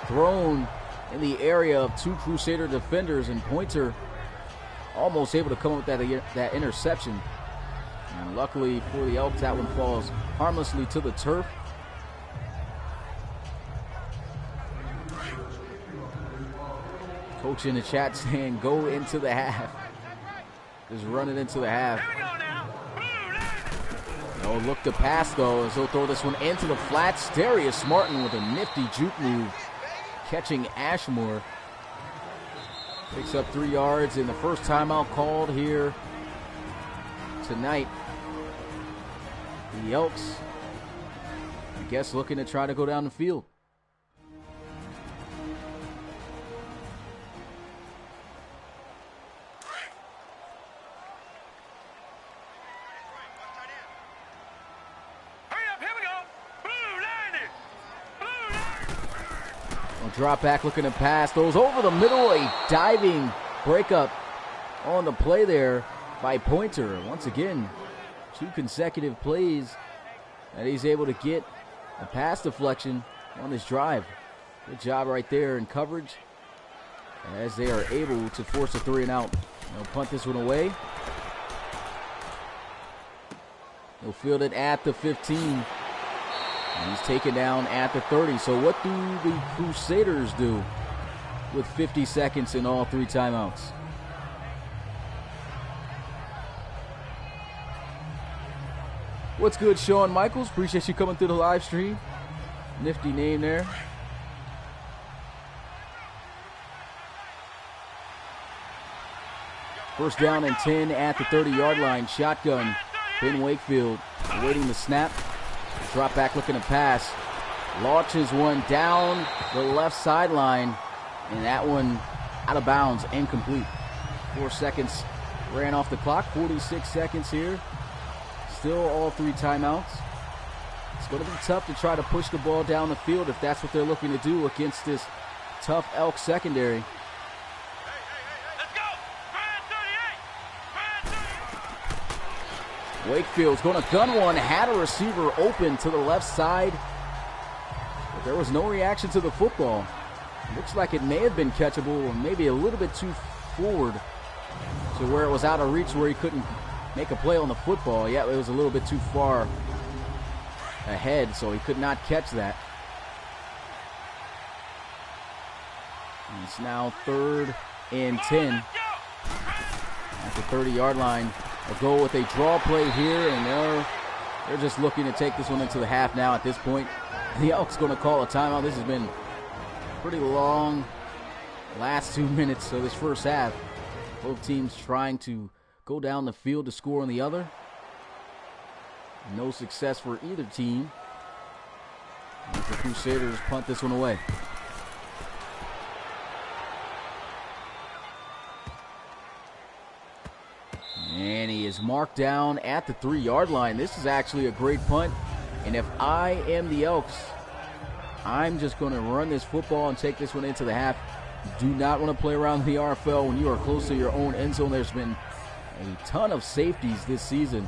Thrown in the area of two Crusader defenders, and Pointer almost able to come up with that interception. And luckily for the Elks, that one falls harmlessly to the turf. Coach in the chat saying go into the half. Just run it into the half. No look to pass though, as he'll throw this one into the flats. Darius Martin with a nifty juke move, catching Ashmore. Picks up 3 yards in the first timeout called here tonight. The Elks, I guess, looking to try to go down the field. Drop back looking to pass. Throws over the middle. A diving breakup on the play there by Pointer. Once again, 2 consecutive plays that he's able to get a pass deflection on this drive. Good job right there in coverage as they are able to force a 3 and out. They'll punt this one away. He'll field it at the 15. And he's taken down at the 30. So what do the Crusaders do with 50 seconds in all 3 timeouts? What's good, Shawn Michaels? Appreciate you coming through the live stream. Nifty name there. First down and 10 at the 30-yard line. Shotgun. Ben Wakefield awaiting the snap. Drop back looking to pass. Launches one down the left sideline. And that one out of bounds, incomplete. 4 seconds ran off the clock. 46 seconds here. Still all 3 timeouts. It's going to be tough to try to push the ball down the field if that's what they're looking to do against this tough Elk secondary. Wakefield's going to gun one, had a receiver open to the left side, but there was no reaction to the football. Looks like it may have been catchable, or maybe a little bit too forward to where it was out of reach where he couldn't make a play on the football. Yeah, it was a little bit too far ahead, so he could not catch that. And it's now 3rd and 10 at the 30-yard line. They'll go with a draw play here, and they're just looking to take this one into the half now at this point. The Elks going to call a timeout. This has been pretty long last 2 minutes of this first half. Both teams trying to go down the field to score on the other. No success for either team. As the Crusaders punt this one away. And he is marked down at the 3-yard line. This is actually a great punt. And if I am the Elks, I'm just going to run this football and take this one into the half. You do not want to play around in the RFL when you are close to your own end zone. There's been a ton of safeties this season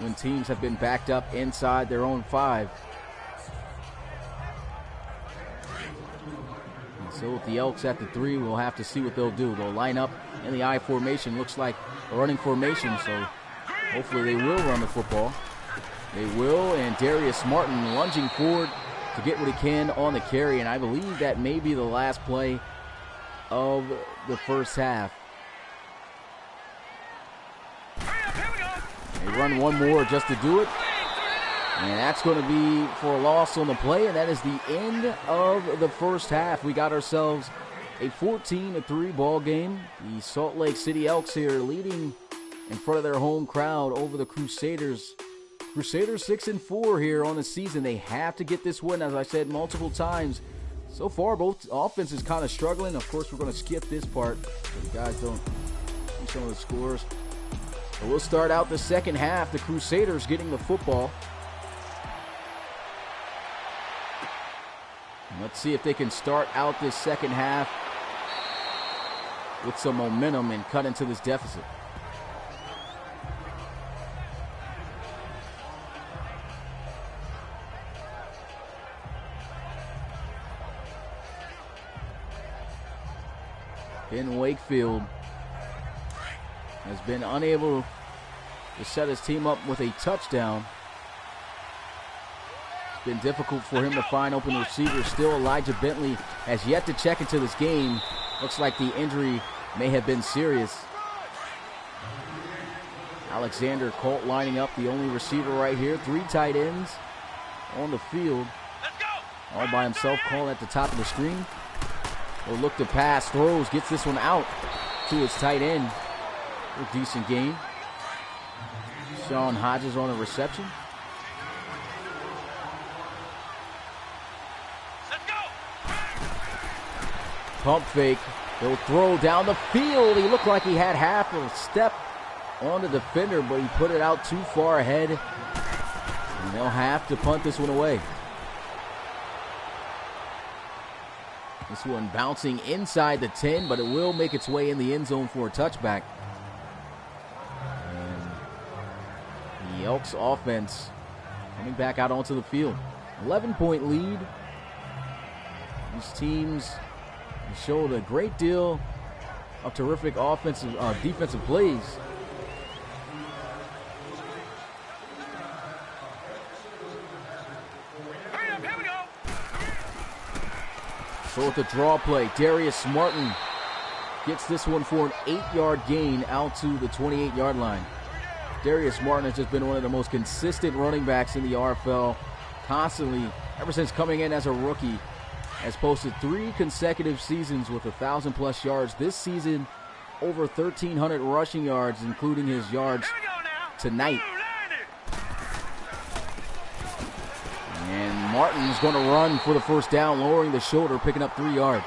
when teams have been backed up inside their own 5. And so with the Elks at the 3, we'll have to see what they'll do. They'll line up in the I formation. Looks like a running formation, so hopefully they will run the football. They will, and Darius Martin lunging forward to get what he can on the carry, and I believe that may be the last play of the first half. They run one more just to do it, and that's going to be for a loss on the play, and that is the end of the first half. We got ourselves a 14-3 ball game. The Salt Lake City Elks here leading in front of their home crowd over the Crusaders. Crusaders 6-4 here on the season. They have to get this win, as I said multiple times. So far, both offenses kind of struggling. Of course, we're going to skip this part so you guys don't see some of the scores. So we'll start out the second half. The Crusaders getting the football. And let's see if they can start out this second half with some momentum and cut into this deficit. Ben Wakefield has been unable to set his team up with a touchdown. It's been difficult for him to find open receivers. Still, Elijah Bentley has yet to check into this game. Looks like the injury may have been serious. Alexander Colt lining up, the only receiver right here. 3 tight ends on the field. All by himself, calling at the top of the screen. Will look to pass, throws, gets this one out to his tight end. A decent game. Sean Hodges on a reception. Pump fake. He'll throw down the field. He looked like he had half a step on the defender, but he put it out too far ahead. And they'll have to punt this one away. This one bouncing inside the 10, but it will make its way in the end zone for a touchback. And the Elks offense coming back out onto the field. 11-point lead. These teams showed a great deal of terrific defensive plays. So with the draw play, Darius Martin gets this one for an 8-yard gain out to the 28-yard line. Darius Martin has just been one of the most consistent running backs in the RFL, constantly, ever since coming in as a rookie. Has posted 3 consecutive seasons with 1,000+ yards. This season, over 1,300 rushing yards, including his yards tonight. And Martin's going to run for the first down, lowering the shoulder, picking up 3 yards.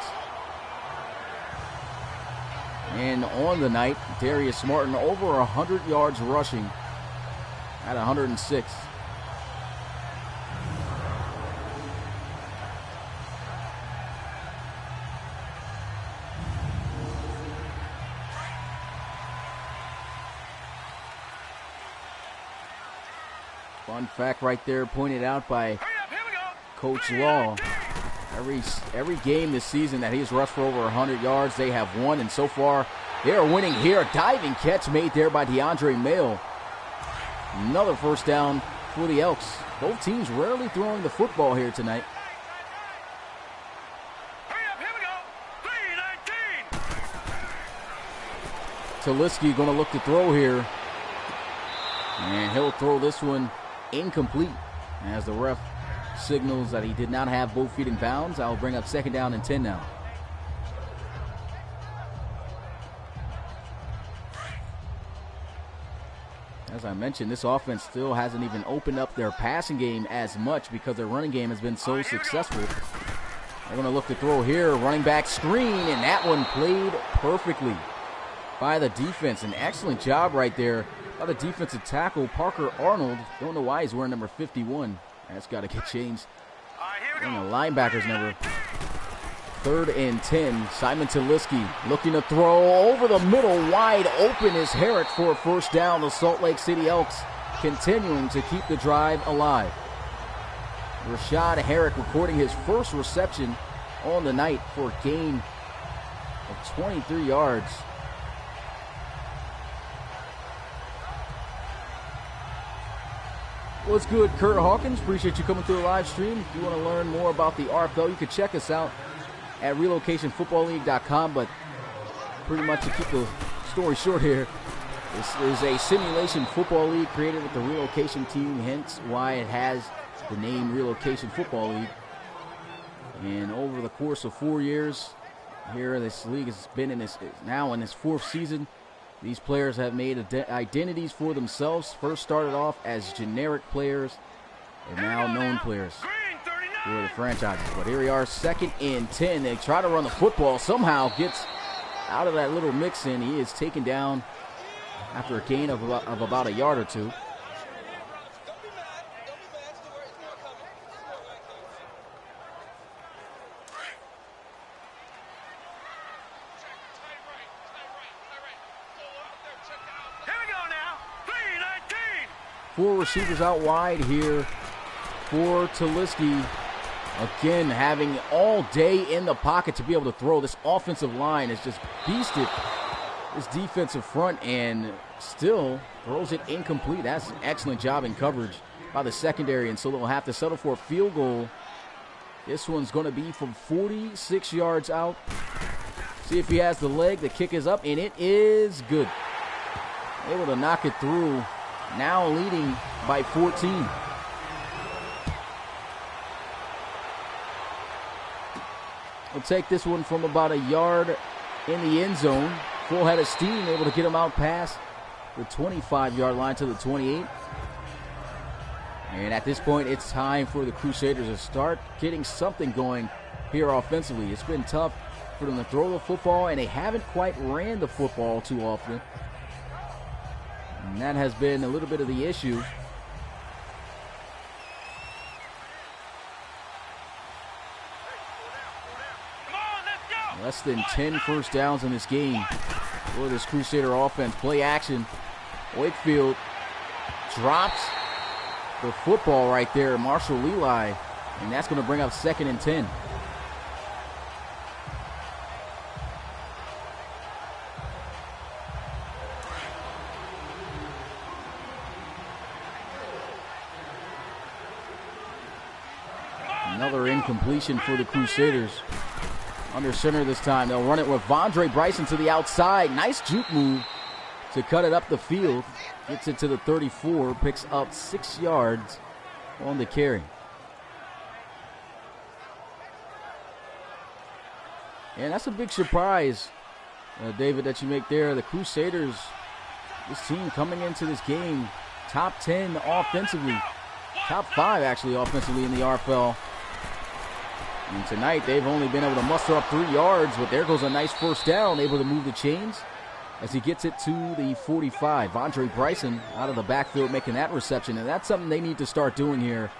And on the night, Darius Martin over 100 yards rushing at 106. Fun fact right there, pointed out by Coach Law. Every game this season that he's rushed for over 100 yards, they have won, and so far they are winning here. A diving catch made there by DeAndre Mail. Another first down for the Elks. Both teams rarely throwing the football here tonight. Taliski going to look to throw here, and he'll throw this one incomplete as the ref signals that he did not have both feet in bounds. I'll bring up 2nd down and 10 now. As I mentioned, this offense still hasn't even opened up their passing game as much because their running game has been so successful. They're going to look to throw here, running back screen, and that one played perfectly by the defense. An excellent job right there by the defensive tackle, Parker Arnold. Don't know why he's wearing number 51. That's got to get changed. And the linebacker's number. 3rd and 10. Simon Taliski looking to throw over the middle. Wide open is Herrick for a first down. The Salt Lake City Elks continuing to keep the drive alive. Rashad Herrick recording his first reception on the night for a gain of 23 yards. What's good, Kurt Hawkins? Appreciate you coming through the live stream. If you want to learn more about the RFL, you can check us out at relocationfootballleague.com. But pretty much to keep the story short here, this is a simulation football league created with the Relocation team, hence why it has the name Relocation Football League. And over the course of 4 years, here this league has been in its 4th season. These players have made identities for themselves. First started off as generic players and now known players for the franchises. But here we are, 2nd and 10. They try to run the football. Somehow gets out of that little mix-in. He is taken down after a gain of about a yard or two. 4 receivers out wide here for Taliski. Again, having all day in the pocket to be able to throw. This offensive line has just beasted this defensive front and still throws it incomplete. That's an excellent job in coverage by the secondary, and so they'll have to settle for a field goal. This one's going to be from 46 yards out. See if he has the leg. The kick is up, and it is good. Able to knock it through. Now leading by 14. We'll take this one from about a yard in the end zone. Full head of steam, able to get him out past the 25-yard line to the 28. And at this point, it's time for the Crusaders to start getting something going here offensively. It's been tough for them to throw the football, and they haven't quite ran the football too often. And that has been a little bit of the issue. Less than 10 first downs in this game for this Crusader offense. Play action. Wakefield drops the football right there. Marshall Leli. And that's going to bring up 2nd and 10. Another incompletion for the Crusaders. Under center this time. They'll run it with Vondre Bryson to the outside. Nice juke move to cut it up the field. Gets it to the 34. Picks up 6 yards on the carry. And that's a big surprise, David, that you make there. The Crusaders, this team coming into this game, top 10 offensively. Top 5, actually, offensively in the RFL. And tonight, they've only been able to muster up 3 yards, but there goes a nice first down, able to move the chains as he gets it to the 45. Vondre Bryson out of the backfield making that reception, and that's something they need to start doing here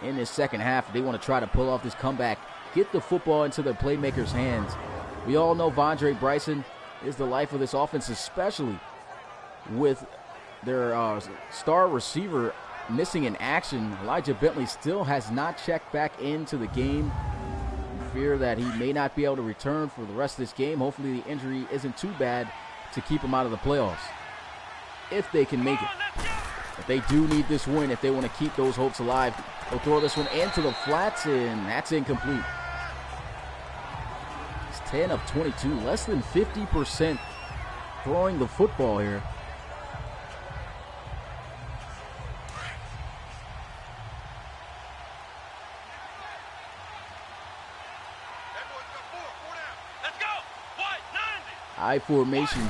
in this second half. If they want to try to pull off this comeback, get the football into their playmakers' hands. We all know Vondre Bryson is the life of this offense, especially with their star receiver missing in action. Elijah Bentley still has not checked back into the game. We fear that he may not be able to return for the rest of this game. Hopefully the injury isn't too bad to keep him out of the playoffs, if they can make it. But they do need this win if they want to keep those hopes alive. They'll throw this one into the flats, and that's incomplete. It's 10 of 22, less than 50% throwing the football here. I formation.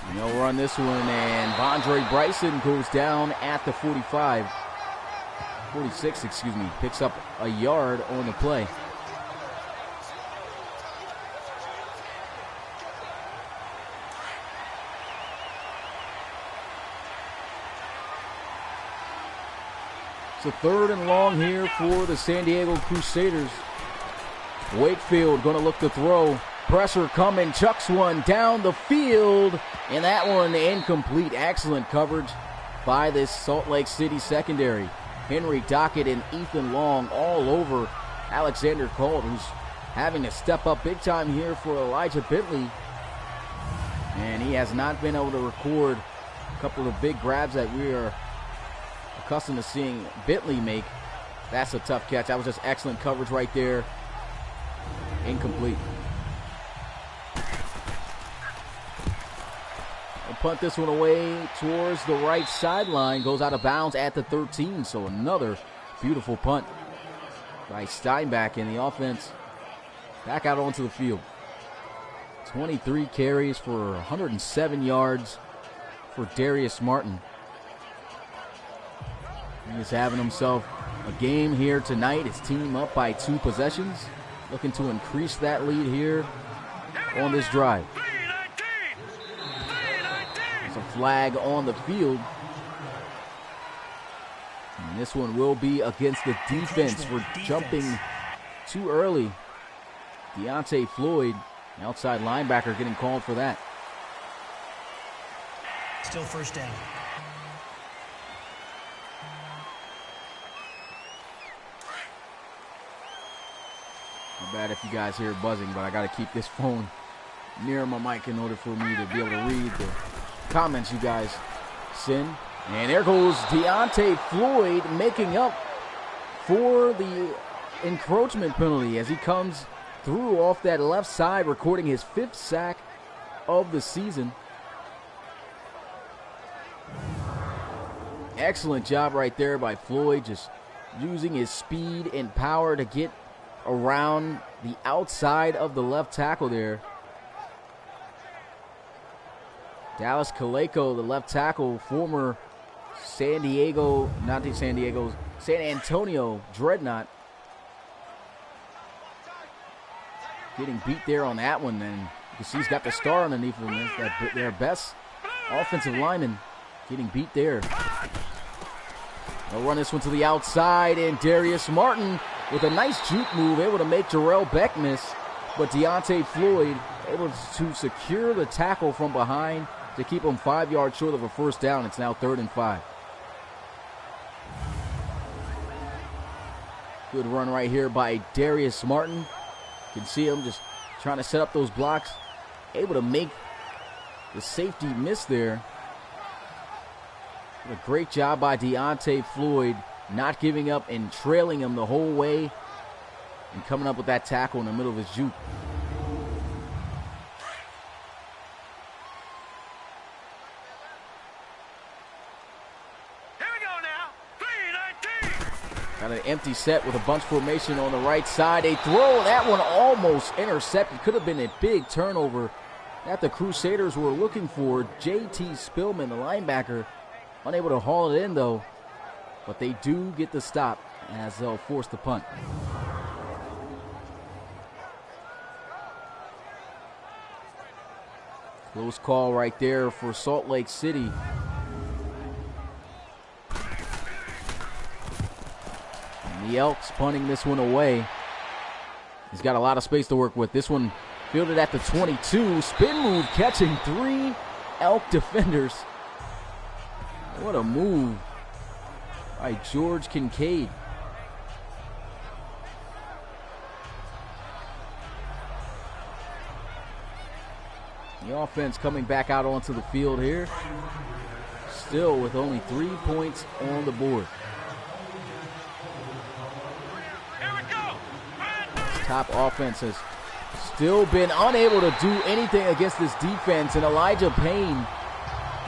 And they'll run this one, and Vondre Bryson goes down at the 46, excuse me. Picks up a yard on the play. It's a 3rd and long here for the San Diego Crusaders. Wakefield going to look to throw. Pressure coming, chucks one down the field, and that one incomplete. Excellent coverage by this Salt Lake City secondary. Henry Dockett and Ethan Long all over Alexander Colt, who's having to step up big time here for Elijah Bentley. And he has not been able to record a couple of big grabs that we are accustomed to seeing Bentley make. That's a tough catch. That was just excellent coverage right there. Incomplete. Punt this one away towards the right sideline. Goes out of bounds at the 13. So another beautiful punt by Steinbach, and the offense back out onto the field. 23 carries for 107 yards for Darius Martin. He's having himself a game here tonight. His team up by 2 possessions. Looking to increase that lead here on this drive. A flag on the field, and this one will be against the defense for jumping too early. Deontay Floyd, the outside linebacker, getting called for that. Still first down. My bad if you guys hear buzzing, but I got to keep this phone near my mic in order for me to be able to read the comments you guys send. And there goes Deontay Floyd making up for the encroachment penalty as he comes through off that left side, recording his 5th sack of the season. Excellent job right there by Floyd, just using his speed and power to get around the outside of the left tackle there. Dallas Kaleko, the left tackle, former San Antonio Dreadnought, getting beat there on that one. And you can see he's got the star underneath him. That's their best offensive lineman getting beat there. They'll run this one to the outside, and Darius Martin with a nice juke move, able to make Jarrell Beck miss. But Deontay Floyd able to secure the tackle from behind to keep him 5 yards short of a first down. It's now 3rd and 5. Good run right here by Darius Martin. You can see him just trying to set up those blocks. Able to make the safety miss there. A great job by Deontay Floyd, not giving up and trailing him the whole way and coming up with that tackle in the middle of his juke. Here we go now. 3-19. Got an empty set with a bunch formation on the right side. A throw, that one almost intercepted. Could have been a big turnover that the Crusaders were looking for. J.T. Spillman, the linebacker, unable to haul it in though, but they do get the stop as they'll force the punt. Close call right there for Salt Lake City. And the Elks punting this one away. He's got a lot of space to work with. This one fielded at the 22. Spin move catching 3 Elk defenders. What a move by George Kincaid. The offense coming back out onto the field here. Still with only 3 points on the board. Here we go. This top offense has still been unable to do anything against this defense. And Elijah Payne,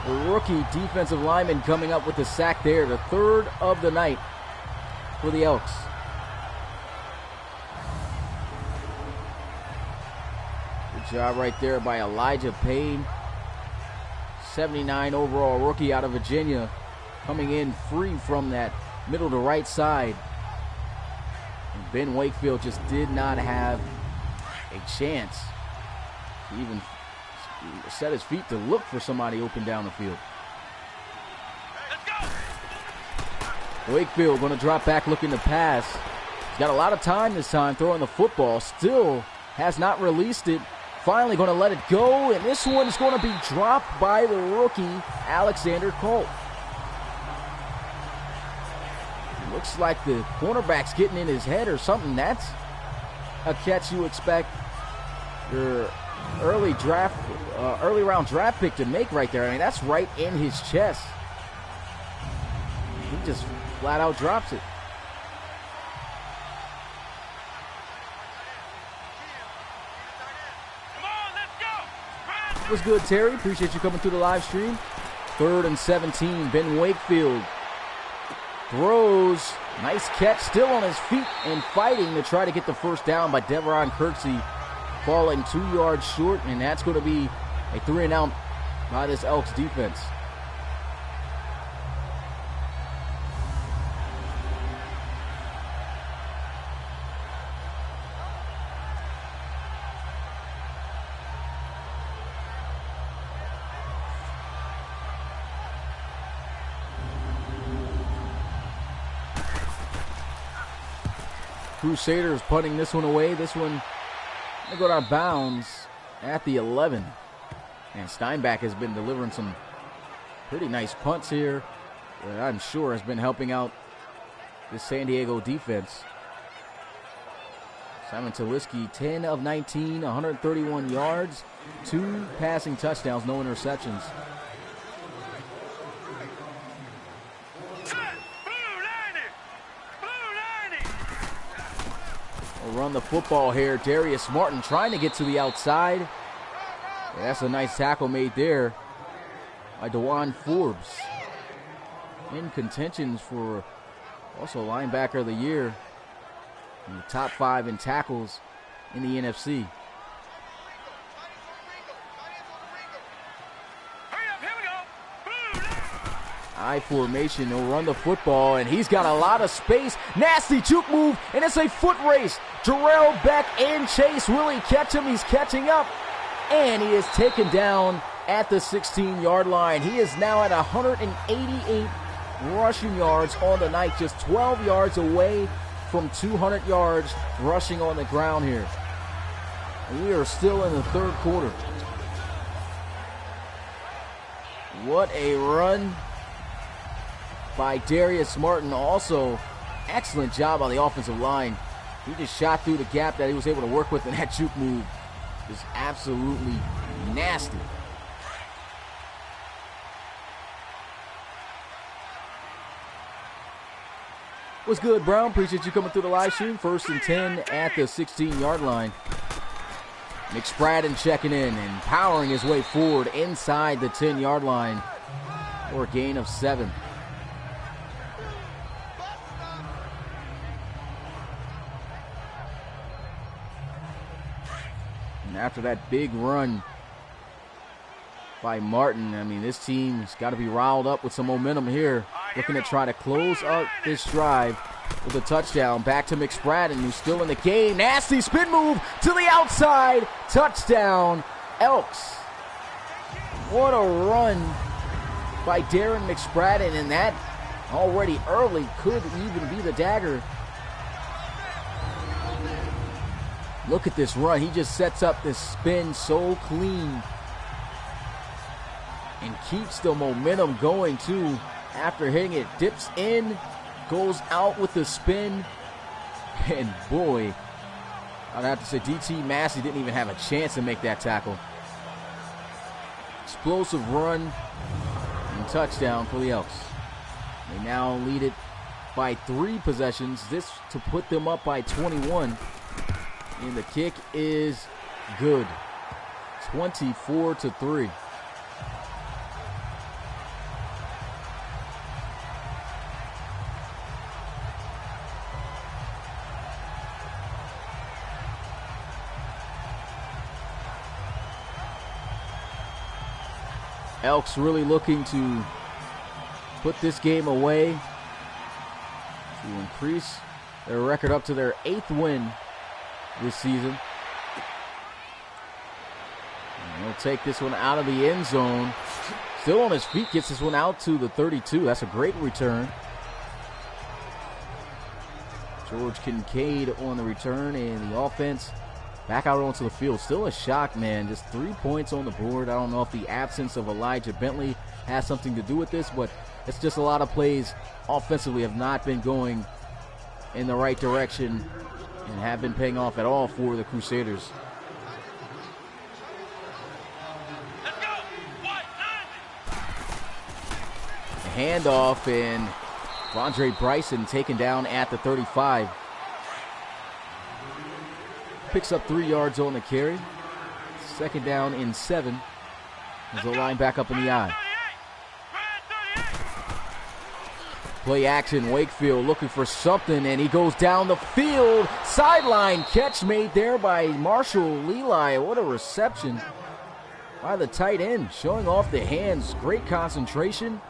the rookie defensive lineman, coming up with the sack there, the 3rd of the night for the Elks. Good job right there by Elijah Payne. 79 overall rookie out of Virginia, coming in free from that middle to right side. And Ben Wakefield just did not have a chance to even set his feet to look for somebody open down the field. Let's go. Wakefield going to drop back looking to pass. He's got a lot of time this time throwing the football. Still has not released it. Finally going to let it go. And this one is going to be dropped by the rookie, Alexander Colt. Looks like the cornerback's getting in his head or something. That's a catch you expect your early round draft pick to make right there. I mean, that's right in his chest. He just flat out drops it. Come on, let's go. What's good, Terry? Appreciate you coming through the live stream. 3rd and 17. Ben Wakefield throws. Nice catch, still on his feet and fighting to try to get the first down by Deveron Kirksey, falling 2 yards short, and that's going to be a 3-and-out by this Elks defense. Crusaders punting this one away. This one going to go out of bounds at the 11. And Steinbach has been delivering some pretty nice punts here that I'm sure has been helping out this San Diego defense. Simon Taliski, 10 of 19, 131 yards, 2 passing touchdowns, no interceptions. We'll run the football here. Darius Martin trying to get to the outside. Yeah, that's a nice tackle made there by DeJuan Forbes. In contentions for also linebacker of the year. In the top 5 in tackles in the NFC. I formation, he'll run the football, and he's got a lot of space. Nasty juke move, and it's a foot race. Jarrell Beck and Chase really catch him. He's catching up, and he is taken down at the 16-yard line. He is now at 188 rushing yards on the night, just 12 yards away from 200 yards rushing on the ground here. And we are still in the third quarter. What a run by Darius Martin. Also, excellent job on the offensive line. He just shot through the gap that he was able to work with, and that juke move is absolutely nasty. What's good, Brown? Appreciate you coming through the live stream. 1st and 10 at the 16-yard line. McSpradden checking in and powering his way forward inside the 10-yard line for a gain of 7. And after that big run by Martin, I mean, this team's got to be riled up with some momentum here. Looking to try to close out this drive with a touchdown. Back to McSpradden, who's still in the game. Nasty spin move to the outside. Touchdown, Elks. What a run by Darren McSpradden, and that already early could even be the dagger. Look at this run. He just sets up this spin so clean and keeps the momentum going too. After hitting it, dips in, goes out with the spin, and boy, I'd have to say DT Massey didn't even have a chance to make that tackle. Explosive run and touchdown for the Elks. They now lead it by 3 possessions, this to put them up by 21, and the kick is good. 24-3. Elks really looking to put this game away to increase their record up to their 8th win this season. And he'll take this one out of the end zone. Still on his feet, gets this one out to the 32. That's a great return. George Kincaid on the return, and the offense back out onto the field. Still a shock, man. Just 3 points on the board. I don't know if the absence of Elijah Bentley has something to do with this, but it's just a lot of plays offensively have not been going in the right direction and have been paying off at all for the Crusaders. Let's go. The handoff, and Vondre Bryson taken down at the 35. Picks up 3 yards on the carry. 2nd down and 7. As the line back up in the eye. Play action, Wakefield looking for something, and he goes down the field. Sideline catch made there by Marshall Leli. What a reception by the tight end, showing off the hands. Great concentration.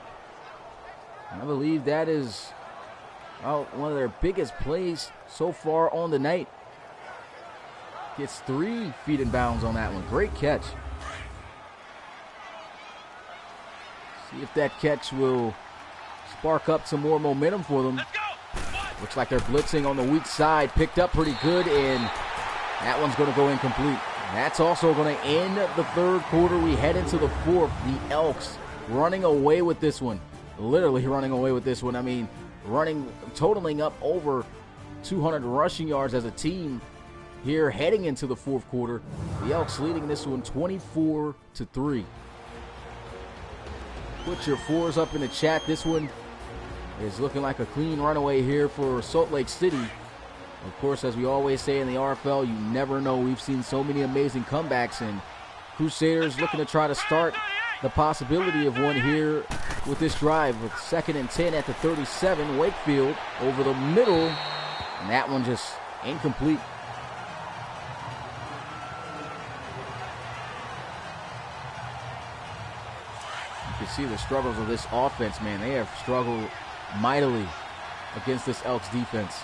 I believe that is one of their biggest plays so far on the night. Gets 3 feet in bounds on that one. Great catch. See if that catch will spark up some more momentum for them. Looks like they're blitzing on the weak side. Picked up pretty good, and that one's going to go incomplete. That's also going to end the 3rd quarter. We head into the 4th. The Elks running away with this one. Literally running away with this one. I mean, totaling up over 200 rushing yards as a team here heading into the fourth quarter. The Elks leading this one 24-3. Put your fours up in the chat. This one is looking like a clean runaway here for Salt Lake City. Of course, as we always say in the RFL, you never know. We've seen so many amazing comebacks, and Crusaders looking to try to start the possibility of one here with this drive. With 2nd and 10 at the 37, Wakefield over the middle, and that one just incomplete. You can see the struggles of this offense, man. They have struggled mightily against this Elks defense.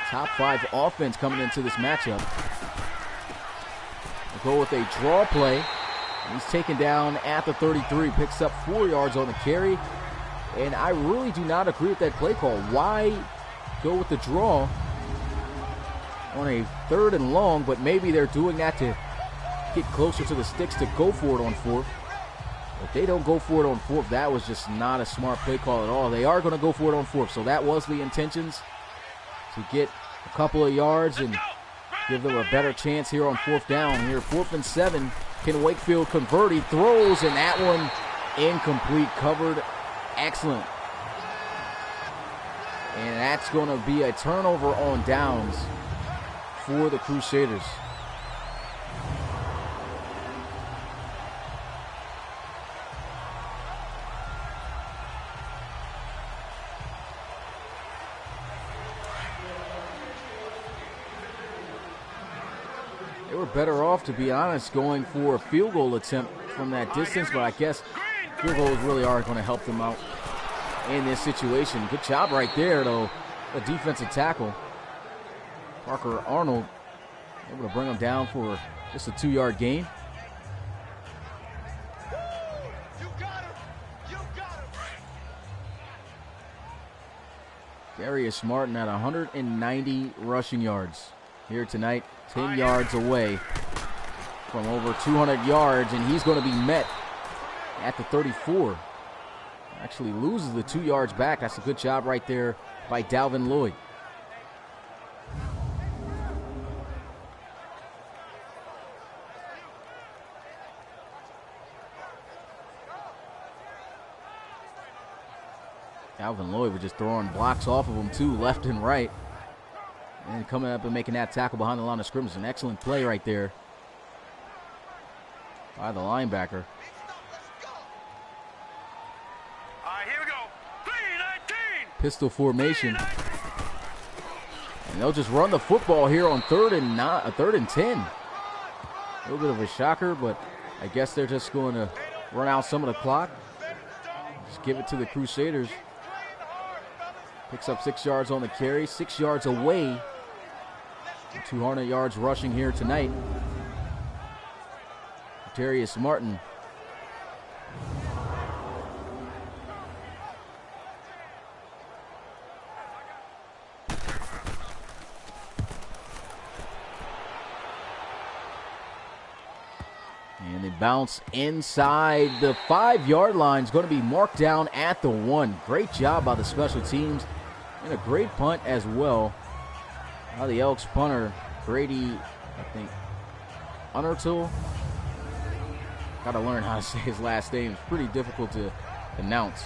Top 5 offense coming into this matchup. We'll go with a draw play. He's taken down at the 33, picks up 4 yards on the carry. And I really do not agree with that play call. Why go with the draw on a 3rd and long, but maybe they're doing that to get closer to the sticks to go for it on 4th. If they don't go for it on 4th, that was just not a smart play call at all. They are going to go for it on 4th, so that was the intentions, to get a couple of yards and give them a better chance here on 4th down. Here, 4th and 7. Can Wakefield convert? He throws, and that one incomplete. Covered. Excellent. And that's going to be a turnover on downs for the Crusaders. They were better off, to be honest, going for a field goal attempt from that distance, but I guess field goals really are going to help them out in this situation. Good job right there, though. A defensive tackle. Parker Arnold able to bring him down for just a 2-yard gain. Darius Martin at 190 rushing yards here tonight. 10 yards away from over 200 yards, and he's going to be met at the 34. Actually loses the 2 yards back. That's a good job right there by Dalvin Lloyd. Dalvin Lloyd was just throwing blocks off of him too, left and right. And coming up and making that tackle behind the line of scrimmage. An excellent play right there by the linebacker. Here we go. 3-19. Pistol formation. And they'll just run the football here on 3rd and 10. A little bit of a shocker, but I guess they're just going to run out some of the clock. Just give it to the Crusaders. Picks up 6 yards on the carry, 6 yards away. 200 yards rushing here tonight. Darius Martin. And they bounce inside the 5-yard line. It's going to be marked down at the 1. Great job by the special teams. And a great punt as well. Now the Elks punter, Brady, I think, Unertul. Got to learn how to say his last name. It's pretty difficult to pronounce.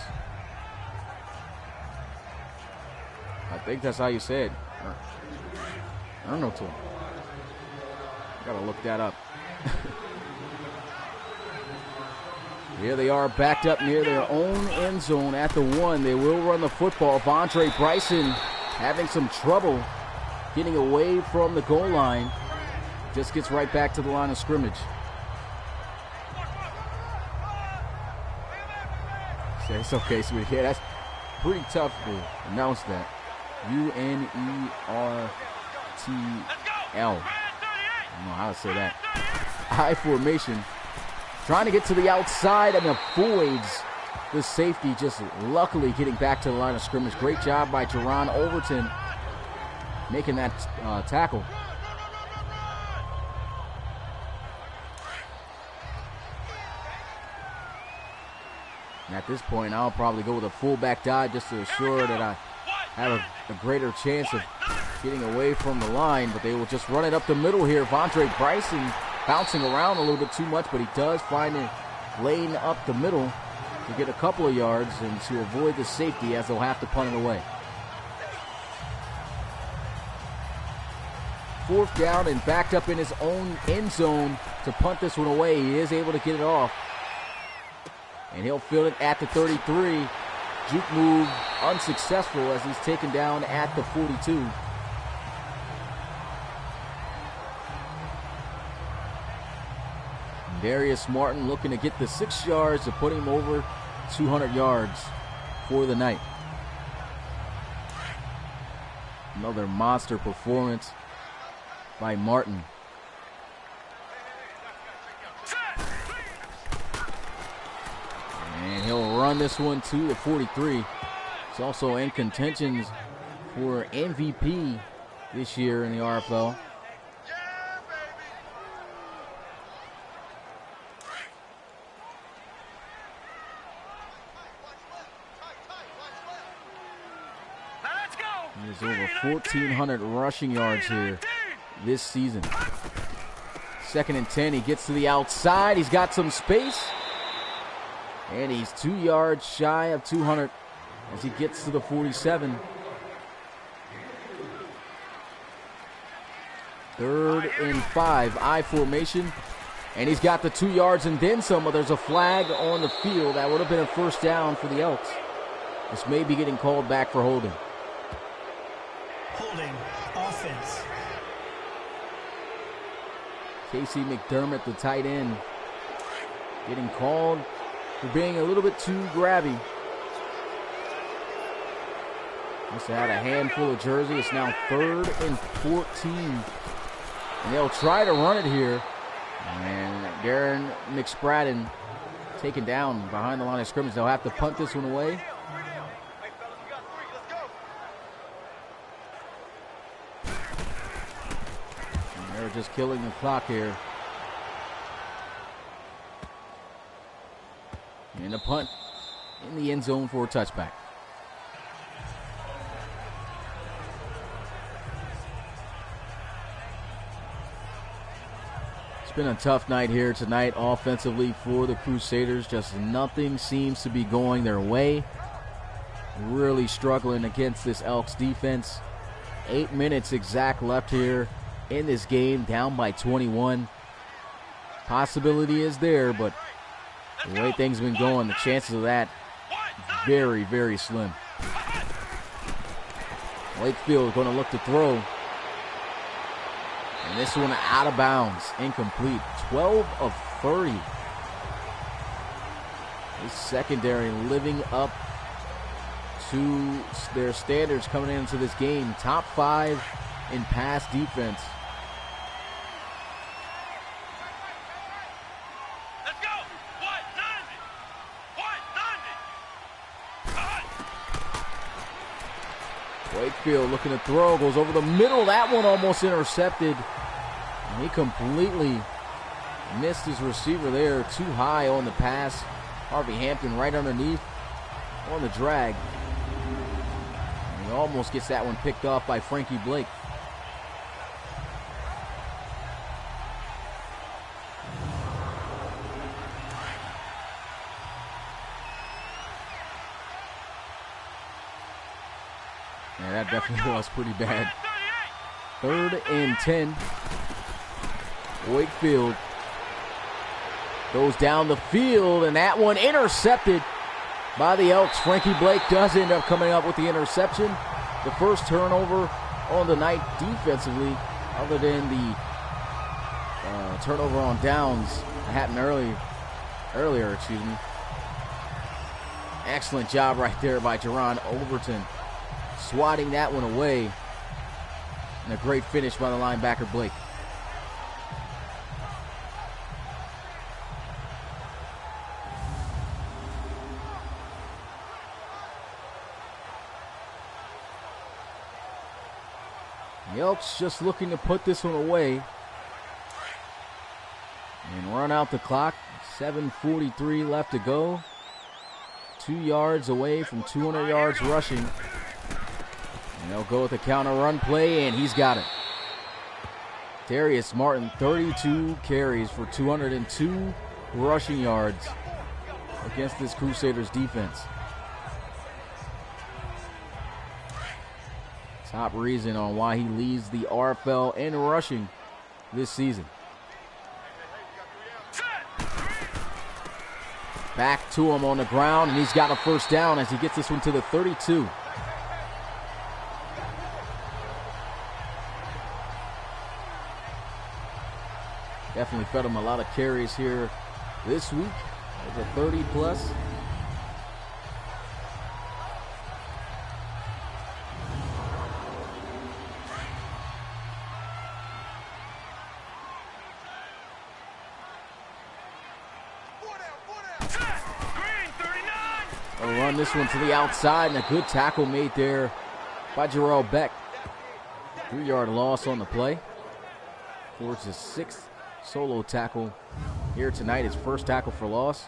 I think that's how you say it. Unertul. Got to look that up. Here they are backed up near their own end zone at the 1. They will run the football. Vontae Bryson having some trouble getting away from the goal line. Just gets right back to the line of scrimmage. It's okay, sweetie. Yeah, that's pretty tough to announce that. Unertl. I don't know how to say that. I formation. Trying to get to the outside and avoids the safety, just luckily getting back to the line of scrimmage. Great job by Jerron Overton making that tackle. And at this point, I'll probably go with a fullback dive just to assure that I have a greater chance of getting away from the line, but they will just run it up the middle here. Vondre Bryson bouncing around a little bit too much, but he does find a lane up the middle to get a couple of yards and to avoid the safety as they'll have to punt it away. 4th down and backed up in his own end zone to punt this one away. He is able to get it off. And he'll field it at the 33. Juke move unsuccessful as he's taken down at the 42. Darius Martin looking to get the 6 yards to put him over 200 yards for the night. Another monster performance by Martin. And he'll run this one to the 43. He's also in contention for MVP this year in the RFL. He has over 1,400 rushing yards here this season. 2nd and 10. He gets to the outside. He's got some space. And he's 2 yards shy of 200 as he gets to the 47. 3rd and 5. I formation. And he's got the 2 yards and then some, but there's a flag on the field. That would have been a 1st down for the Elks. This may be getting called back for holding. Holding offense. Casey McDermott, the tight end, getting called for being a little bit too grabby. Must have had a handful of jersey. It's now 3rd and 14. And they'll try to run it here. And Darren McSpradden taken down behind the line of scrimmage. They'll have to punt this one away. They're just killing the clock here. And a punt in the end zone for a touchback. It's been a tough night here tonight offensively for the Crusaders. Just nothing seems to be going their way. Really struggling against this Elks defense. 8 minutes exact left here in this game, down by 21. Possibility is there, but the way things have been going, the chances of that very, very slim. Wakefield going to look to throw. And this one out of bounds, incomplete. 12 of 30. This secondary living up to their standards coming into this game. Top 5 in pass defense. Let's go. 190. Wakefield looking to throw, goes over the middle. That one almost intercepted. And he completely missed his receiver there. Too high on the pass. Harvey Hampton right underneath on the drag. And he almost gets that one picked off by Frankie Blake. Yeah, that definitely was pretty bad. 3rd and 10. Wakefield goes down the field, and that one intercepted by the Elks. Frankie Blake does end up coming up with the interception. The first turnover on the night defensively, other than the turnover on downs that happened earlier. Excellent job right there by Jerron Overton, swatting that one away. And a great finish by the linebacker Blake. The Elks just looking to put this one away and run out the clock. 7:43 left to go. 2 yards away from 200 yards rushing. And they'll go with the counter run play, and he's got it. Darius Martin, 32 carries for 202 rushing yards against this Crusaders defense. Top reason on why he leads the RFL in rushing this season. Back to him on the ground, and he's got a first down as he gets this one to the 32. Definitely fed him a lot of carries here this week, over 30 plus. They'll run this one to the outside, and a good tackle made there by Jarrell Beck. 3-yard loss on the play. Fords his 6th solo tackle here tonight, his first tackle for loss.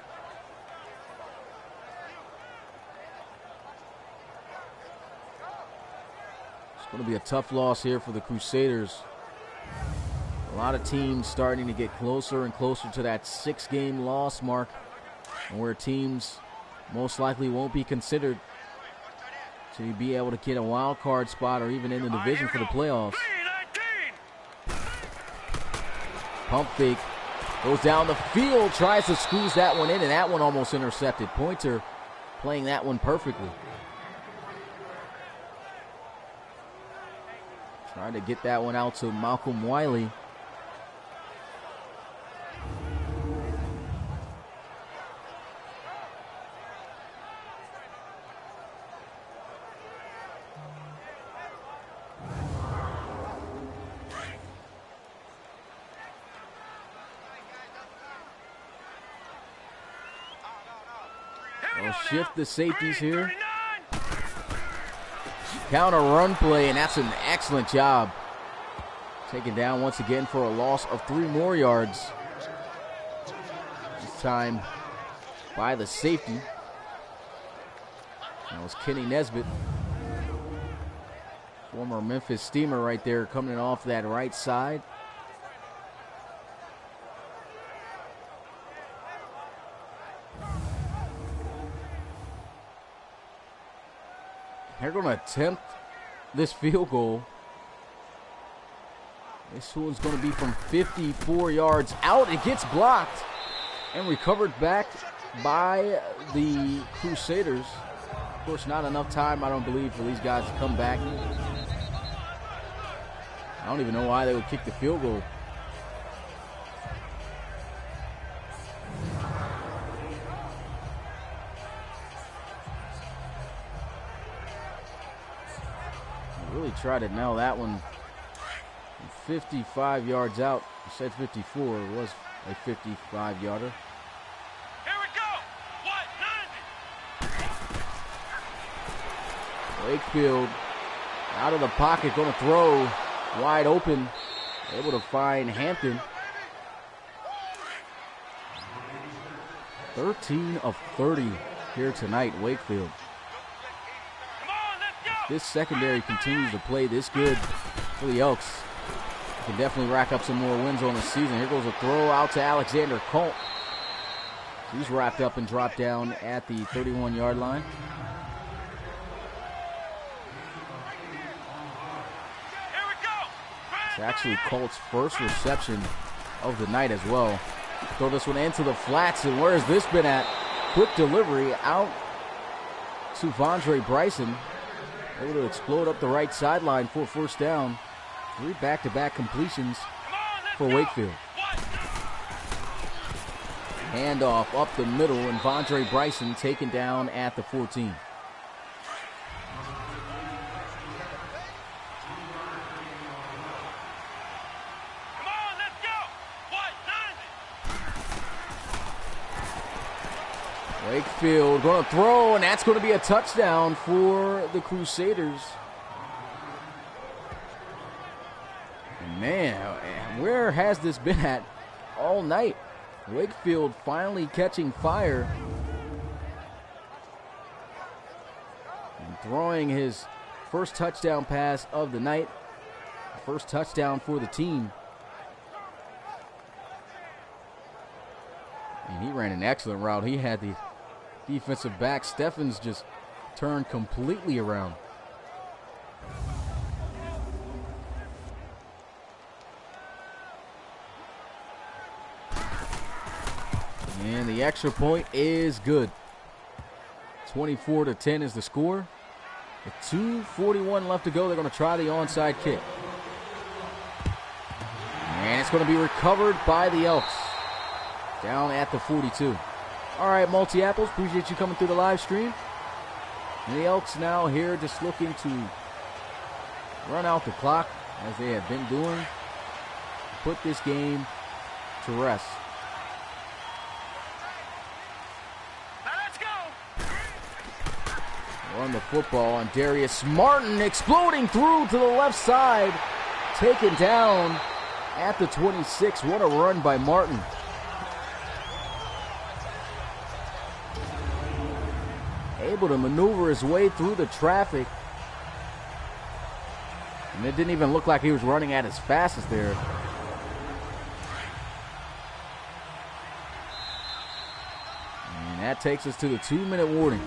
It's going to be a tough loss here for the Crusaders. A lot of teams starting to get closer and closer to that 6-game loss mark, and where teams most likely won't be considered to be able to get a wild card spot or even in the division for the playoffs. Pump fake, goes down the field, tries to squeeze that one in, and that one almost intercepted. Pointer playing that one perfectly. Trying to get that one out to Malcolm Wiley. They'll shift the safeties here. Counter run play, and that's an excellent job. Taken down once again for a loss of 3 more yards. This time by the safety. That was Kenny Nesbitt. Former Memphis Steamer right there coming off that right side. They're going to attempt this field goal. This one's going to be from 54 yards out. It gets blocked and recovered back by the Crusaders. Of course, not enough time, I don't believe, for these guys to come back. I don't even know why they would kick the field goal. Really try to nail that one. 55 yards out. I said 54. It was a 55-yarder. Here we go. Wakefield out of the pocket, going to throw wide open. Able to find Hampton. 13 of 30 here tonight, Wakefield. This secondary continues to play this good for the Elks. Can definitely rack up some more wins on the season. Here goes a throw out to Alexander Colt. He's wrapped up and dropped down at the 31-yard line. It's actually Colt's first reception of the night as well. Throw this one into the flats, and where has this been at? Quick delivery out to Vondre Bryson. Able to explode up the right sideline for first down. 3 back-to-back completions for Wakefield. Handoff up the middle, and Vondre Bryson taken down at the 14. Wakefield going to throw, and that's going to be a touchdown for the Crusaders. And man, where has this been at all night? Wakefield finally catching fire and throwing his First touchdown pass of the night. First touchdown for the team. And he ran an excellent route. He had the defensive back, Steffens, just turned completely around. And the extra point is good. 24-10 is the score. With 2:41 left to go, they're going to try the onside kick. And it's going to be recovered by the Elks. Down at the 42. All right, Multi-Apples, appreciate you coming through the live stream. And the Elks now here just looking to run out the clock, as they have been doing. Put this game to rest. On the football on Darius Martin, exploding through to the left side, taken down at the 26. What a run by Martin. Able to maneuver his way through the traffic. And it didn't even look like he was running at his fastest there. And that takes us to the 2-minute warning.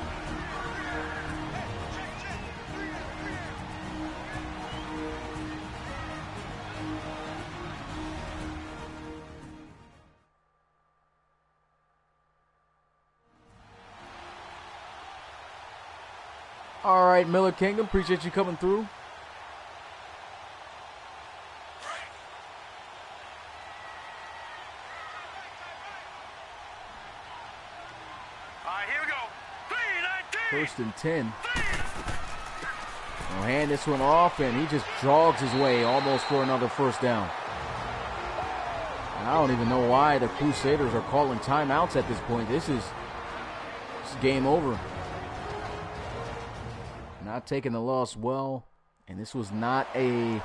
All right, Miller Kingdom, appreciate you coming through. Here we go. 1st and 10. He'll hand this one off, and he just jogs his way almost for another first down. And I don't even know why the Crusaders are calling timeouts at this point. This is game over. Not taking the loss well, and this was not a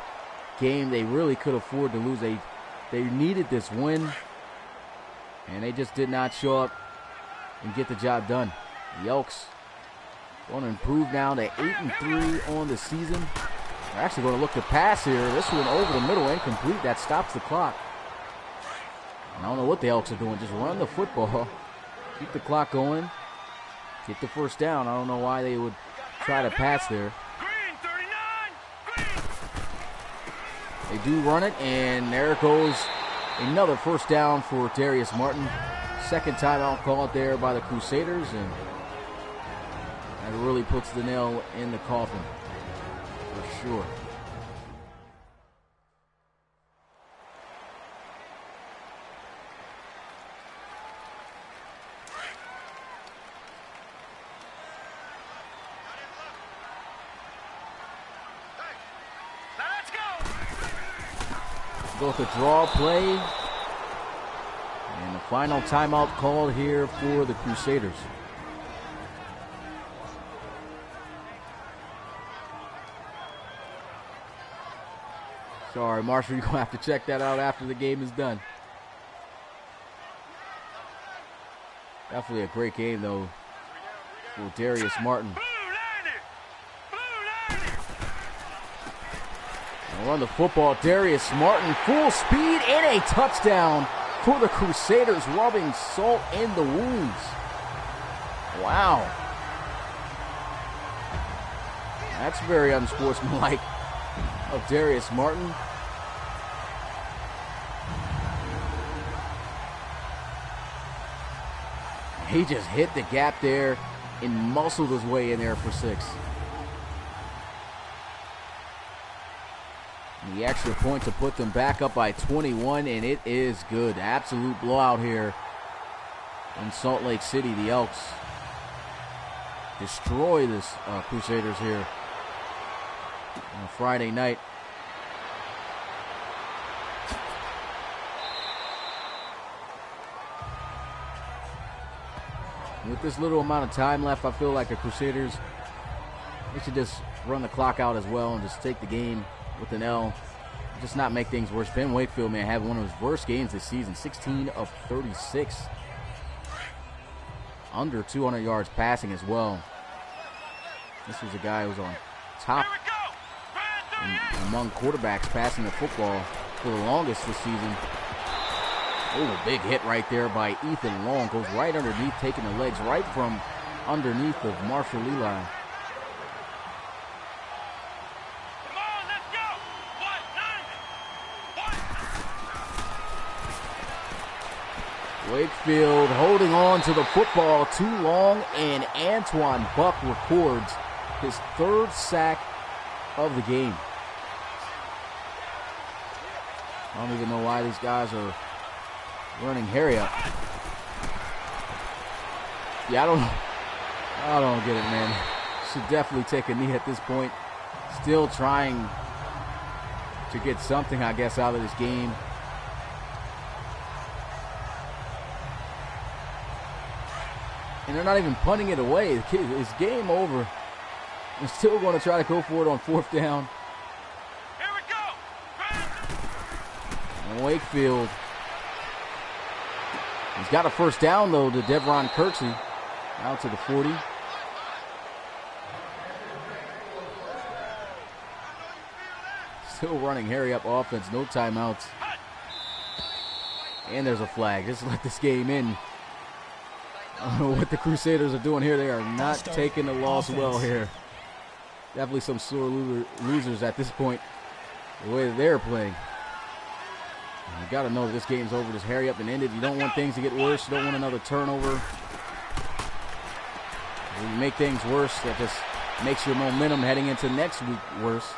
game they really could afford to lose. They needed this win, and they just did not show up and get the job done. The Elks going to improve now to 8-3 on the season. They're actually going to look to pass here. This one over the middle, incomplete. That stops the clock. And I don't know what the Elks are doing. Just run the football, keep the clock going, get the first down. I don't know why they would try to pass there. They do run it, and there goes another first down for Darius Martin. Second timeout called there by the Crusaders, and that really puts the nail in the coffin for sure. Go with the draw play. And the final timeout called here for the Crusaders. Sorry, Marshall, you're going to have to check that out after the game is done. Definitely a great game, though, for Darius Martin. On the football, Darius Martin, full speed and a touchdown for the Crusaders, rubbing salt in the wounds. Wow. That's very unsportsmanlike of Darius Martin. He just hit the gap there and muscled his way in there for 6. The extra point to put them back up by 21, and it is good. Absolute blowout here in Salt Lake City. The Elks destroy this Crusaders here on a Friday night. With this little amount of time left, I feel like the Crusaders, they should just run the clock out as well and just take the game with an L. Just not make things worse. Ben Wakefield, man, had one of his worst games this season. 16 of 36. Under 200 yards passing as well. This was a guy who was on top among quarterbacks passing the football for the longest this season. Oh, big hit right there by Ethan Long. Goes right underneath, taking the legs right from underneath of Marshall Eli. Come on, let's go. Wakefield holding on to the football too long, and Antoine Buck records his 3rd sack of the game. I don't even know why these guys are running Harry up. Yeah, I don't get it, man. Should definitely take a knee at this point. Still trying to get something, I guess, out of this game. And they're not even punting it away. It's game over. They're still going to try to go for it on 4th down. Here we go. And Wakefield, he's got a 1st down, though, to Devron Kirksey. Out to the 40. Still running Harry up offense. No timeouts. And there's a flag. Just let this game in. I don't know what the Crusaders are doing here. They are not taking the loss well here. Definitely some sore losers at this point, the way that they're playing. You got to know that this game's over. Just hurry up and end it. You don't want things to get worse. You don't want another turnover. When you make things worse, that just makes your momentum heading into next week worse.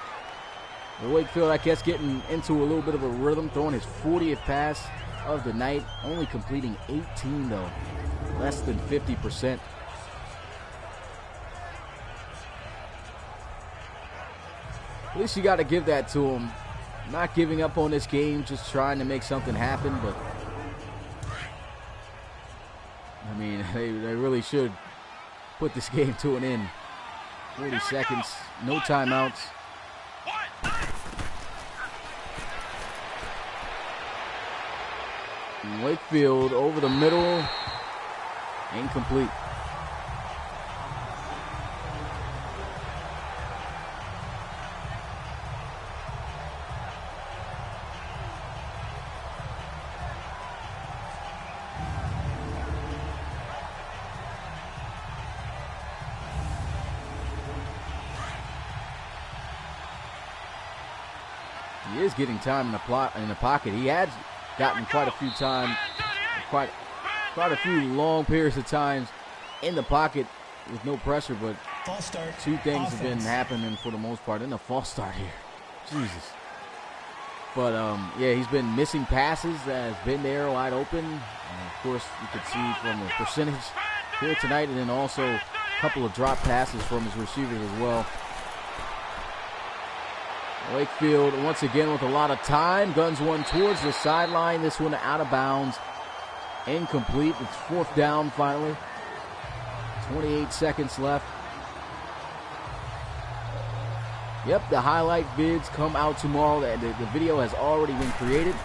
But Wakefield, I guess, getting into a little bit of a rhythm, throwing his 40th pass of the night, only completing 18, though. Less than 50%. At least you got to give that to him. Not giving up on this game, just trying to make something happen. But, I mean, they really should put this game to an end. 40 seconds, no timeouts. And Wakefield over the middle. Incomplete. He is getting time in the pocket. He has gotten quite a few times, quite a few long periods of times in the pocket with no pressure, but two things have been happening for the most part. In a false start here. Jesus. But, yeah, he's been missing passes that have been there wide open. And of course, you could see from the percentage here tonight, and then also a couple of drop passes from his receivers as well. Wakefield once again with a lot of time. Guns one towards the sideline. This one out of bounds. Incomplete. It's 4th down finally. 28 seconds left. Yep, the highlight vids come out tomorrow. The video has already been created.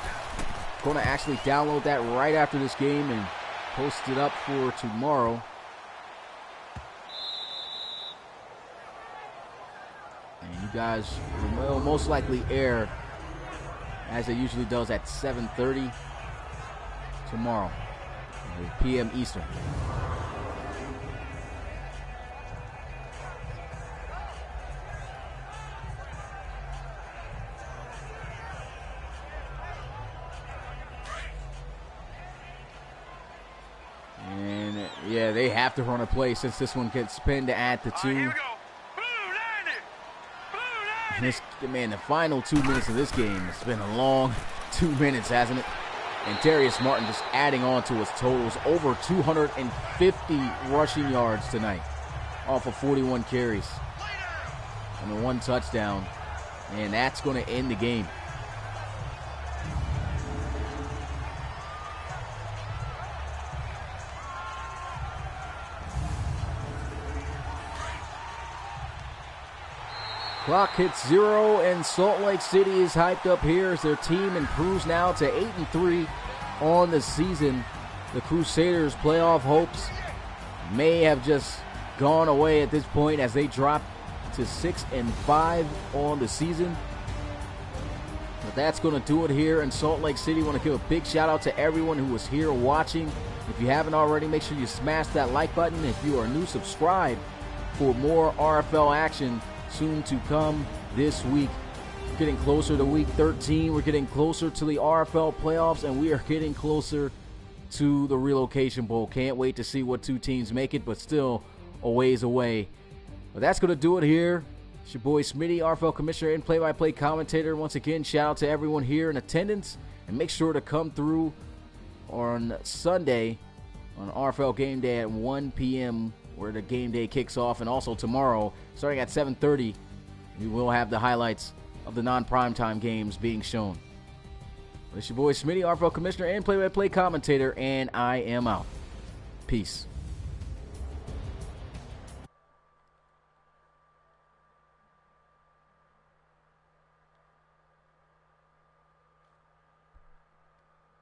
Going to actually download that right after this game and post it up for tomorrow. And you guys will most likely air, as it usually does, at 7:30 tomorrow, p.m. Eastern. And, yeah, they have to run a play since this one gets pinned to add to 2. Here we go. And this, man, the final 2 minutes of this game, it's been a long 2 minutes, hasn't it? And Darius Martin just adding on to his totals. Over 250 rushing yards tonight off of 41 carries. And the 1 touchdown. And that's going to end the game. Clock hits 0, and Salt Lake City is hyped up here as their team improves now to 8-3 on the season. The Crusaders' playoff hopes may have just gone away at this point as they drop to 6-5 on the season. But that's going to do it here in Salt Lake City. I want to give a big shout out to everyone who was here watching. If you haven't already, make sure you smash that like button. If you are new, subscribe for more RFL action soon to come this week. We're getting closer to week 13. We're getting closer to the RFL playoffs, and we are getting closer to the Relocation Bowl. Can't wait to see what two teams make it, but still a ways away. But that's going to do it here. It's your boy Smitty, RFL Commissioner and play-by-play commentator. Once again, shout out to everyone here in attendance, and make sure to come through on Sunday on RFL Game Day at 1 p.m. where the game day kicks off, and also tomorrow, starting at 7:30, we will have the highlights of the non-primetime games being shown. It's your boy Smitty, RFL Commissioner and play-by-play commentator, and I am out. Peace.